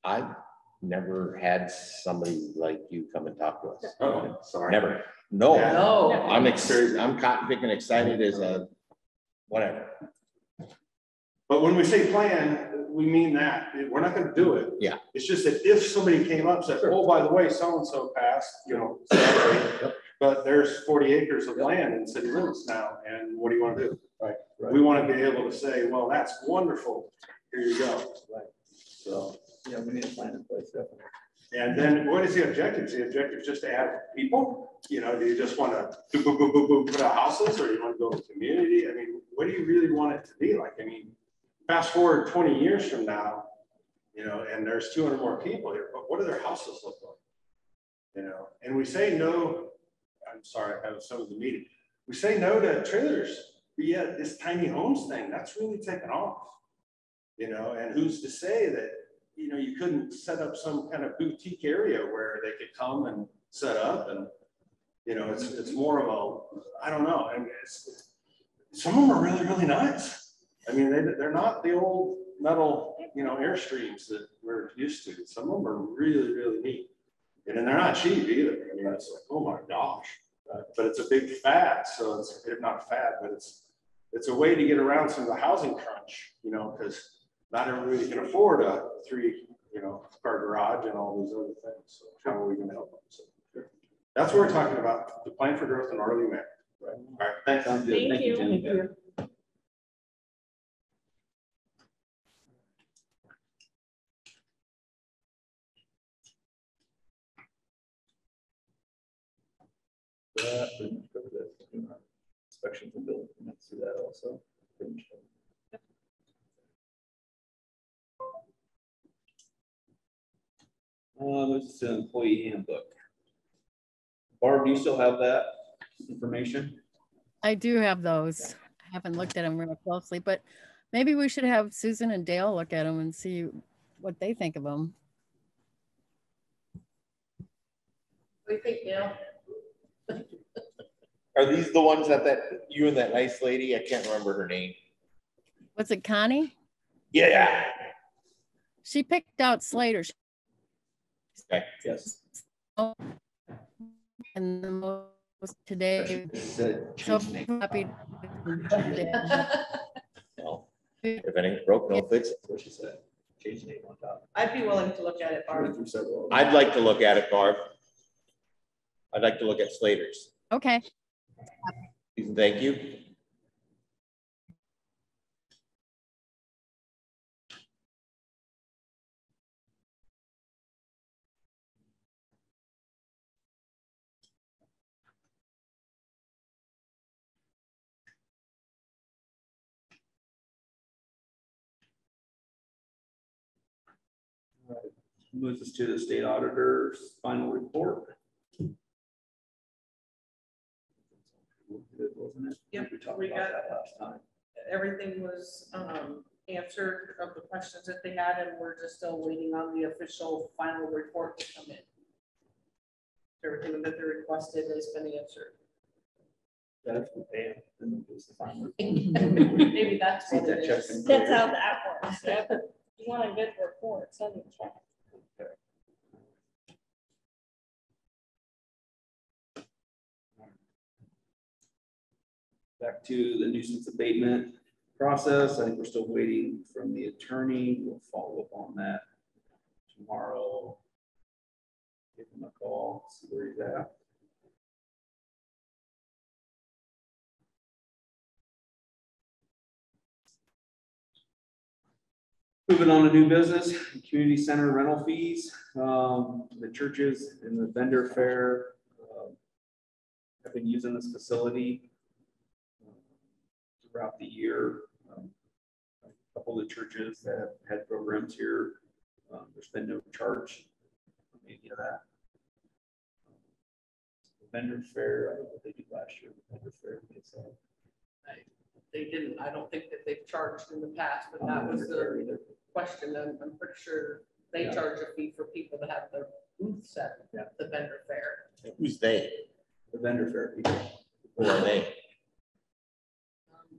I've never had somebody like you come and talk to us. Oh, sorry. Never. No. Yeah. No. I'm cotton picking excited as a whatever. But when we say plan, we mean that. We're not going to do it. Yeah. It's just that if somebody came up and said, oh, by the way, so-and-so passed, you know, sorry, but there's 40 acres of land in city limits now, and what do you want to do? Right. We want to be able to say, well, that's wonderful. Here you go. Right. So. Yeah, we need a plan in place, definitely. And then what is the objective? Is the objective just to add people? You know, do you just want to put out houses, or you want to build a community? I mean, what do you really want it to be like? I mean, fast forward 20 years from now, you know, and there's 200 more people here, but what do their houses look like? You know, and we say no, I'm sorry, I have some of the meeting. We say no to trailers, but yet this tiny homes thing, that's really taken off. You know, and who's to say that, you know, you couldn't set up some kind of boutique area where they could come and set up, and, you know, it's more of a, I don't know. I mean, some of them are really, really nice. I mean, they're not the old, metal, you know, Airstreams that we're used to. Some of them are really, really neat. And then they're not cheap either. I mean, it's like, oh my gosh. But it's a big fad. So it's not a fad, but it's a way to get around some of the housing crunch, you know, because not everybody can afford a 3, you know, car garage and all these other things. So how are we going to help them? So that's what we're talking about. The plan for growth in Northern America. Right. All right. Thanks. Sounds good. Thank you. Tim. Thank you. That pretty much covers it. Inspections and building permits, do that also. Pretty much covered. This is an employee handbook. Barb, do you still have that information? I do have those. I haven't looked at them real closely, but maybe we should have Susan and Dale look at them and see what they think of them. What do you think, Dale? Are these the ones that you and that nice lady, I can't remember her name. Was it Connie? Yeah. She picked out Slater. Okay. Yes. And the most today. So happy. Well, if anything's broke, no fix it. That's what she said. Change the name on top. I'd be willing to look at it, I went Barb. through several. I'd like to look at it, Barb. I'd like to look at Slater's. Okay. Thank you. Moves us to the state auditor's final report. Good, wasn't it? Yep, We talked we about got- that last time. Everything was answered of the questions that they had, and we're just still waiting on the official final report to come in. Everything that they requested has been answered. That's the pay, then it's the final. Maybe that's See what that it check is. in That's clear? how that works. Yeah, but you want a good report, send me a check. Back to the nuisance abatement process. I think we're still waiting from the attorney. We'll follow up on that tomorrow. Give him a call, see where he's at. Moving on to new business, community center rental fees. The churches and the vendor fair have been using this facility throughout the year. A couple of the churches that have had programs here, there's been no charge for any of that. The vendor fair, I don't know what they did last year. The vendor fair, They didn't, I don't think that they've charged in the past, but that was the question. I'm pretty sure they Yeah. charge a fee for people to have their booth set at the vendor fair. Who's they? The vendor fair people. Who are they?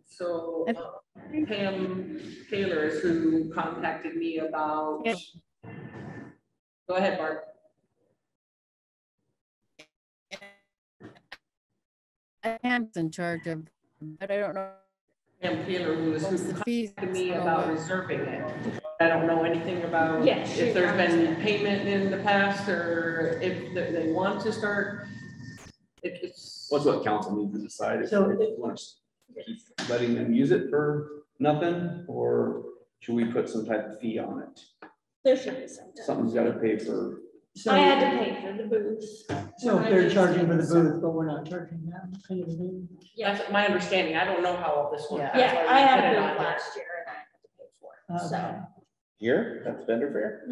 So Pam Taylor is who contacted me about. Yeah. Go ahead, Barb. Pam's in charge of, but I don't know. Pam Taylor, who is who What's the fees? contacted me about reserving it. I don't know anything about Yeah, if there's been payment in the past or if they want to start. It's. What's what council needs to decide if So they want to keep letting them use it for nothing, or should we put some type of fee on it? There should be some. Something's got to pay for. I had to pay for the booth. So if they're charging for the booth, but we're not charging them, kind of thing. Yeah, That's my understanding. I don't know how all this works. That's yeah, why I we had put a it on booth there. last year and I had to pay for it, so. Here? That's vendor fair?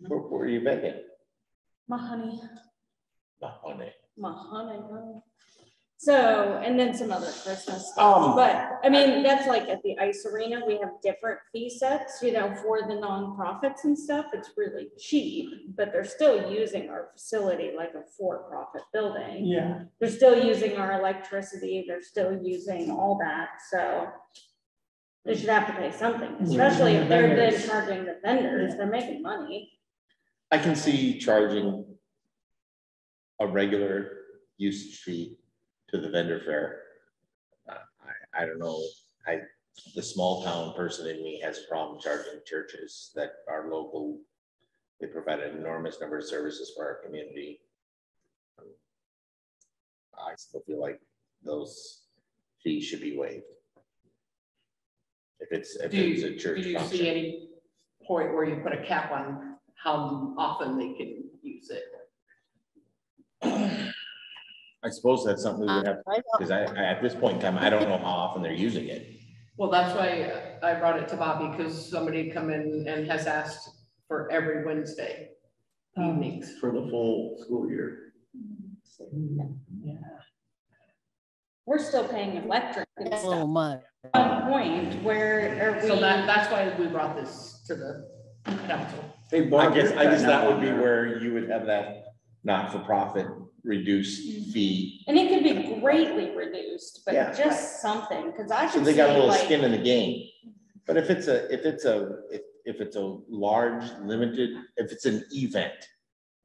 Where are you vending? My honey. Mahoney. My honey. So, and then some other Christmas stuff, but I mean, that's like at the ice arena, we have different fee sets, you know, for the nonprofits and stuff. It's really cheap, but they're still using our facility like a for-profit building. Yeah. They're still using our electricity, they're still using all that, so. They should have to pay something, especially if they're then charging the vendors, they're making money. I can see charging a regular usage fee to the vendor fare. I don't know, the small town person in me has a problem charging churches that are local. They provide an enormous number of services for our community. I still feel like those fees should be waived. If it's a church do you function. see any point where you put a cap on how often they can use it? I suppose that's something we would have, because at this point in time, I don't know how often they're using it. Well, that's why I brought it to Bobby, because somebody come in and has asked for every Wednesday evenings. For the full school year. Yeah. We're still paying electric and So stuff. much. One point where are we? So that's why we brought this to the council. Hey, I Barb, guess you're that would cutting be out on where you would have that not-for-profit reduced fee. And it could be greatly reduced, Yeah. but just something, because I So could they see got a little like, skin in the game. But if it's a large, limited, if it's an event,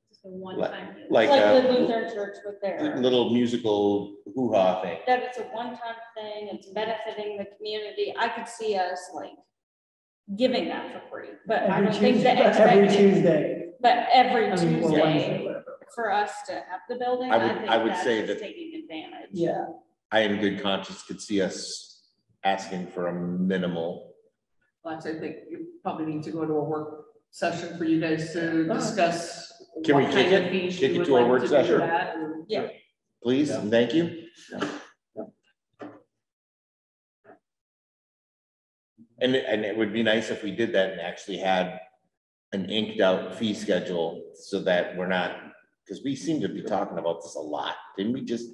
Just a one-time use. like like the a Lutheran church with their, little musical hoo-ha thing. that it's a one-time thing, it's benefiting the community, I could see us like giving that for free, but I don't think that. Every Tuesday. But every I mean, or Wednesday, Tuesday, whatever. for us to have the building, I I would think say that's just that- taking advantage. Yeah. I, in good conscience, could see us asking for a minimal. Like I think you probably need to go to a work session for you guys to discuss. Can we what kick kind of it- fees kick you it would to a like work do session? that, and- Yeah. Please, and thank you. And it would be nice if we did that and actually had an inked out fee schedule so that we're not, because we seem to be talking about this a lot. Didn't we just,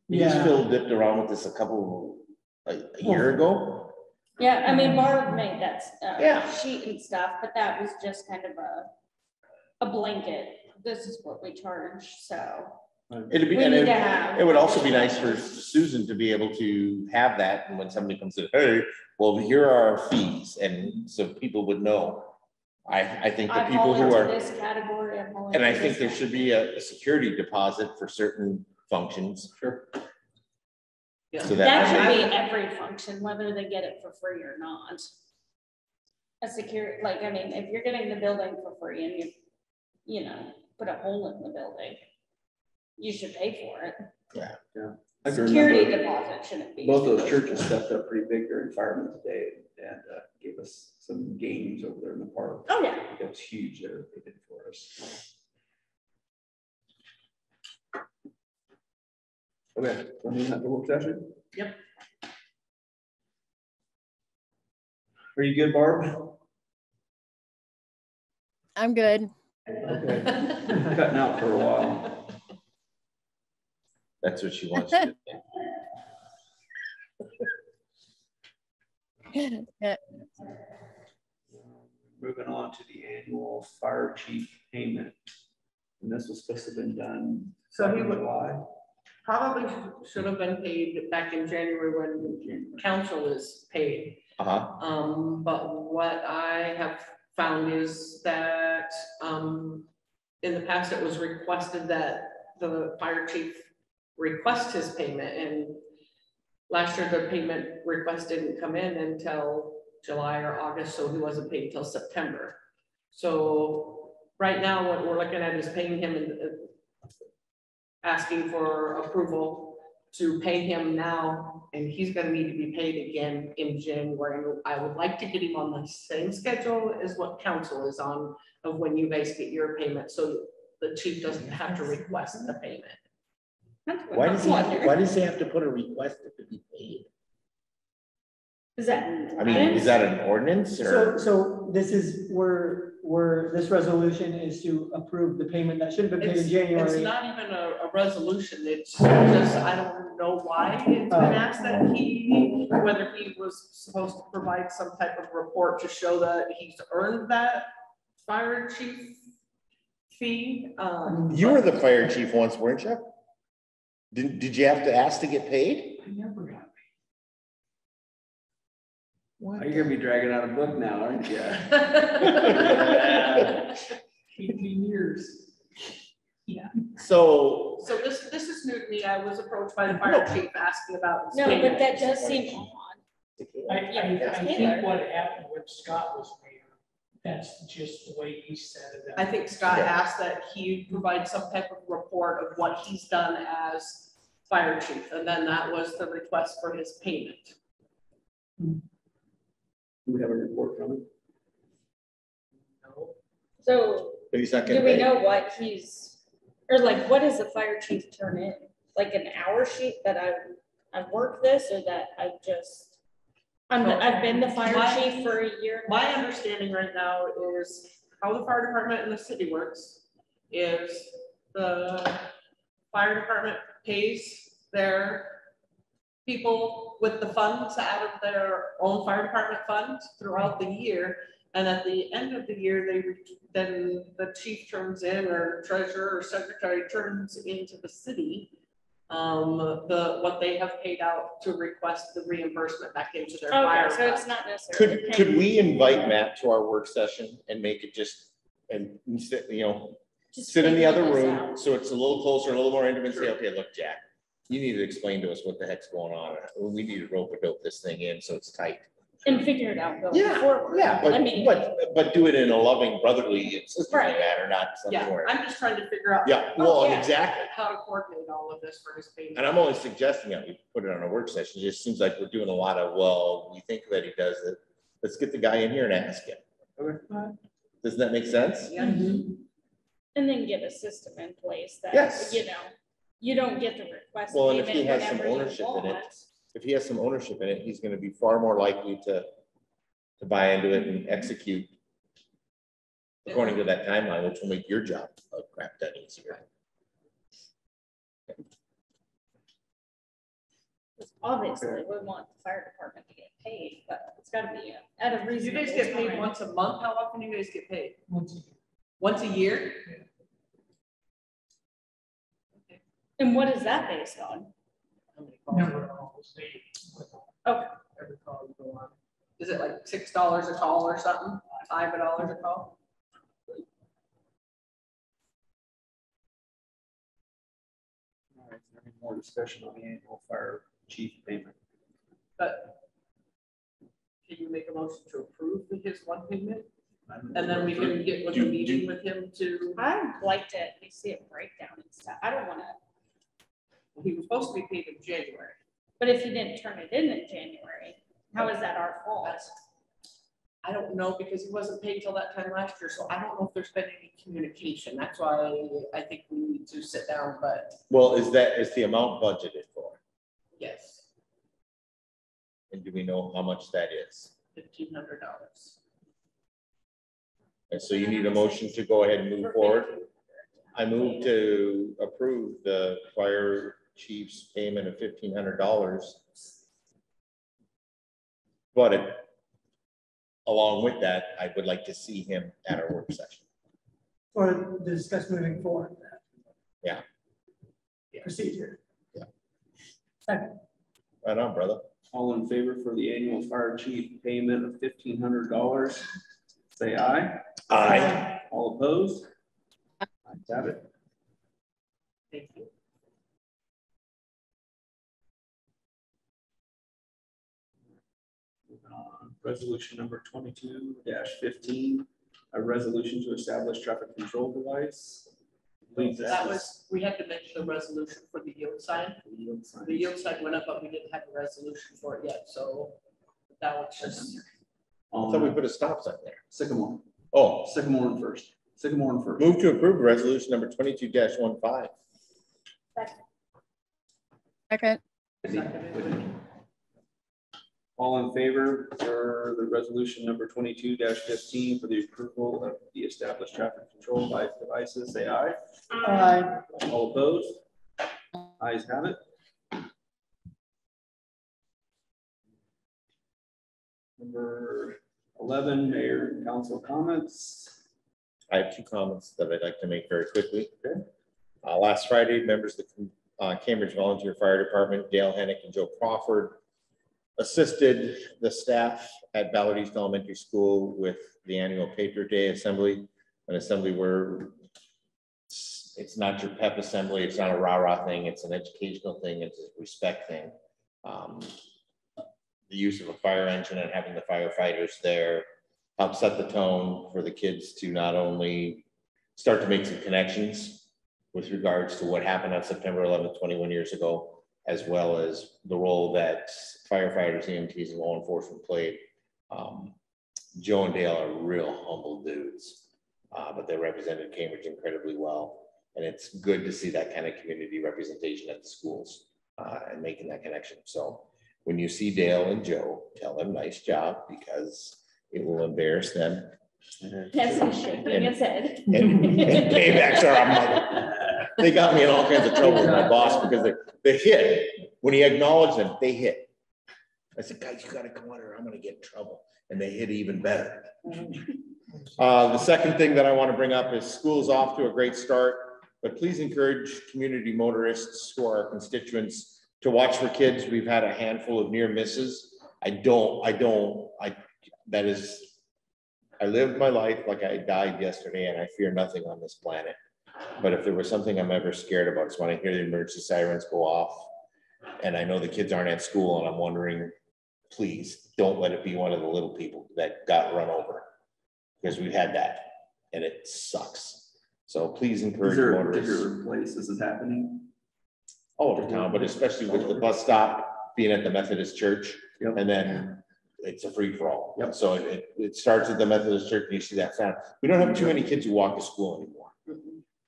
Yeah. Phil dipped around with this a year ago? Yeah, I mean, Barb made that Yeah. sheet and stuff, but that was just kind of a blanket. This is what we charge, so. It'd be, We and need to have. it would also be nice for Susan to be able to have that, and when somebody comes in, hey, well, here are our fees, and so people would know. I think the I people fall who into are, this category. I fall and I into think this there should be a security deposit for certain functions. Sure. Yeah. So That that, should be every function, whether they get it for free or not. A secure, like, I mean, if you're getting the building for free and you know, put a hole in the building, you should pay for it. I can Security remember deposit shouldn't be. both those churches stepped up pretty big during Fireman's Day and gave us some games over there in the park. Oh, yeah. That was huge that they did for us. Okay, so we have the work session? Yep. Are you good, Barb? I'm good. Okay, cutting out for a while. that's what she wants to do. Moving on to the annual fire chief payment. And this was supposed to have been done So he in would July. probably should have been paid back in January when council is paid. But what I have found is that, in the past, it was requested that the fire chief request his payment, and last year the payment request didn't come in until July or August, so he wasn't paid till September. So right now, what we're looking at is paying him and asking for approval to pay him now, and he's gonna need to be paid again in January. And I would like to get him on the same schedule as what council is on, of when you guys get your payment, so the chief doesn't have to request the payment. Why does he have to put a request to be paid? Is that? I mean, is that an ordinance or? So this is where this resolution is to approve the payment that should have been paid in It's January. not even a resolution, it's just, I don't know why it's been asked that whether he was supposed to provide some type of report to show that he's earned that fire chief fee. You were the fire chief once, weren't you? Did you have to ask to get paid? I never got You're gonna be dragging out a book now, aren't you? 18 years. Yeah. So, So this is new to me. I was approached by the fire chief asking about. No, but that does seem odd. I think what happened when Scott was mayor, that's just the way he set it up. I think Scott asked that he provide some type of report of what he's done as fire chief, and then that was the request for his payment. Do we have a report from it? So but he's not do gonna we pay. know what he's, or like, what does the fire chief turn in? Like an hour sheet that I've worked this, or that I've just, I've been the fire chief for a year? My understanding right now is how the fire department in the city works is the fire department pays their people with the funds out of their own fire department funds throughout the year. And at the end of the year, then the chief turns in, or treasurer or secretary turns into the city what they have paid out to request the reimbursement back into their fire. Okay, so it's fund. not necessarily. Could we invite Matt to our work session and make it just, and sit, you know, Just sit in the other figure this room, out. so it's a little closer, a little more intimate, say, okay, look, Jack, you need to explain to us what the heck's going on. We need to rope this thing in so it's tight. And figure it out going Yeah, forward. yeah, I mean, but do it in a loving, brotherly, sisterly Right. manner, not something Yeah, where. I'm just trying to figure out. Yeah, well, yeah. exactly. How to coordinate all of this for his payment. And I'm only suggesting that we put it on a work session. It just seems like we're doing a lot of, well, we think that he does it. Let's get the guy in here and ask him. Okay. Doesn't that make sense? Yeah. and then get a system in place that, Yes. you know, you don't get the request. Well, and if payment he has some whenever you ownership in it, want. if he has some ownership in it, he's gonna be far more likely to buy into it and execute according to that timeline, which will make your job a crap ton easier. Obviously, we want the fire department to get paid, but it's gotta be at a You reasonable guys get paid time. once a month? How often do you guys get paid? Once a year. Once a year? And what is that based on? How many calls? Number of calls made. Okay. Every call you go on. Is it like $6 a call or something? $5 a call? All right, is there any more discussion on the annual fire chief payment? But can you make a motion to approve his one payment? And then we can get with a meeting with him to, I'd like to at least see a breakdown and stuff. I don't wanna, he was supposed to be paid in January. but if you didn't turn it in January, how is that our fault? I don't know, because he wasn't paid till that time last year, so I don't know if there's been any communication. That's why I think we need to sit down, but Well, is the amount budgeted for? yes, And do we know how much that is? $1,500. And so you need a motion to go ahead and move forward. I move to approve the fire chief's payment of $1,500. But along with that, I would like to see him at our work session. Or discuss moving forward. Yeah. Procedure. Yeah. Second. Right on, brother. All in favor for the annual fire chief payment of $1,500, say aye. Aye. All opposed? Ayes have it. Thank you. Moving on. Resolution number 22-15, a resolution to establish traffic control device. Please, That was, we had to make the resolution for the yield sign. The yield sign went up, but we didn't have a resolution for it yet, so that was just. I thought we put a stop sign there. Sycamore. Oh, Sycamore in first. Sycamore in first. move to approve resolution number 22-15. Second, All in favor for the resolution number 22-15 for the approval of the established traffic control devices, say aye. Aye. All opposed? Ayes have it. Number 11, mayor and council comments. I have two comments that I'd like to make very quickly. Last Friday, members of the Cambridge Volunteer Fire Department, Dale Hennick and Joe Crawford, assisted the staff at Ballard East Elementary School with the annual Patriot Day assembly, an assembly where it's not your pep assembly, it's not a rah-rah thing, it's an educational thing, it's a respect thing. The use of a fire engine and having the firefighters there help set the tone for the kids to not only start to make some connections with regards to what happened on September 11th, 21 years ago, as well as the role that firefighters, EMTs, and law enforcement played. Joe and Dale are real humble dudes, but they represented Cambridge incredibly well. And it's good to see that kind of community representation at the schools and making that connection. So when you see Dale and Joe, tell them nice job, because it will embarrass them. Yes, he's shaking his head. And paybacks are a mother. They got me in all kinds of trouble with my boss because they hit. When he acknowledged them, they hit. I said, guys, you gotta come on here, I'm gonna get in trouble. And they hit even better. The second thing that I want to bring up is school's off to a great start, but please encourage community motorists who are our constituents to watch for kids. We've had a handful of near misses. I lived my life like I died yesterday, and I fear nothing on this planet. But if there was something I'm ever scared about, it's when I hear the emergency sirens go off and I know the kids aren't at school, and I'm wondering, please don't let it be one of the little people that got run over, because we've had that and it sucks. So please encourage Is there a motorists. particular place this is happening? All over town, but especially with the bus stop being at the Methodist church. Yep. And then it's a free for all. Yep. So it starts at the Methodist church, and you see that sound. We don't have too many kids who walk to school anymore.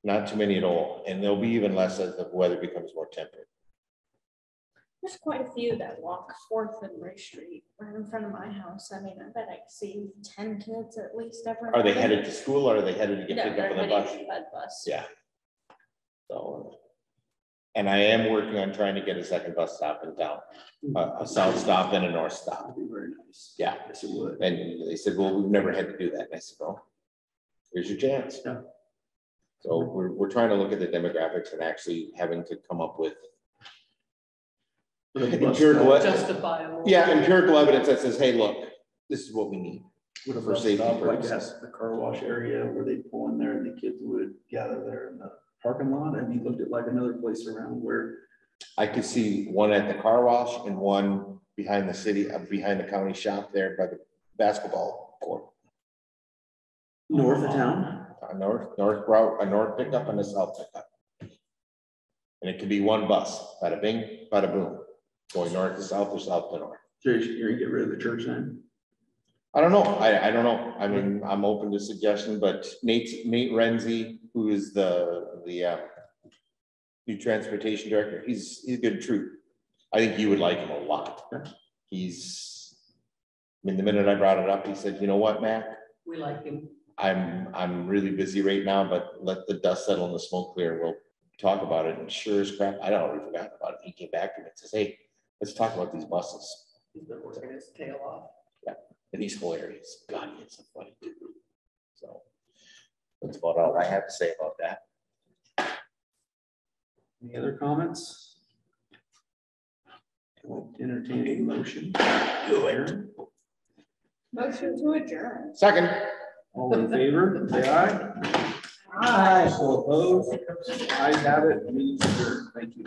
Not too many at all. And there'll be even less as the weather becomes more temperate. There's quite a few that walk 4th and Ray Street right in front of my house. I mean, I bet I see 10 kids at least every Are they morning. headed to school, or are they headed to get No, picked they're up on the heading bus? to that bus. Yeah. So, and I am working on trying to get a second bus stop in town, a south stop and a north stop. That'd be very nice. Yeah. Yes, it would. And they said, well, we've never had to do that. And I said, well, here's your chance. Yeah. So we're trying to look at the demographics and actually having to come up with empirical, Justifiable. yeah, empirical evidence that says, hey, look, this is what we need. Would a for bus safety stop like purposes. that, the car wash area where they pull in there and the kids would gather there in the parking lot? Have you looked at like another place around where? I could see one at the car wash and one behind the city, behind the county shop there by the basketball court. North of town? A north route, a north pickup and a south pickup. And it could be one bus, bada bing, bada boom, going north to south or south to north. So you're gonna get rid of the church then? I don't know. I don't know. I mean, I'm open to suggestion, but Nate Renzi, who is the new transportation director, he's a good truth. I think you would like him a lot. He's, I mean, the minute I brought it up, he said, you know what, Matt? We like him. I'm really busy right now, but let the dust settle and the smoke clear. We'll talk about it. And sure as crap, I already forgot about it. He came back to me and says, hey, let's talk about these buses. He's been working his tail off. Yeah, and he's hilarious. God, he's so funny dude. So that's about all I have to say about that. Any other comments? I'll entertain a motion. Aaron? Motion to adjourn. Second. All in favor, say aye. Aye. All opposed? Ayes have it. Meeting's adjourned. Thank you.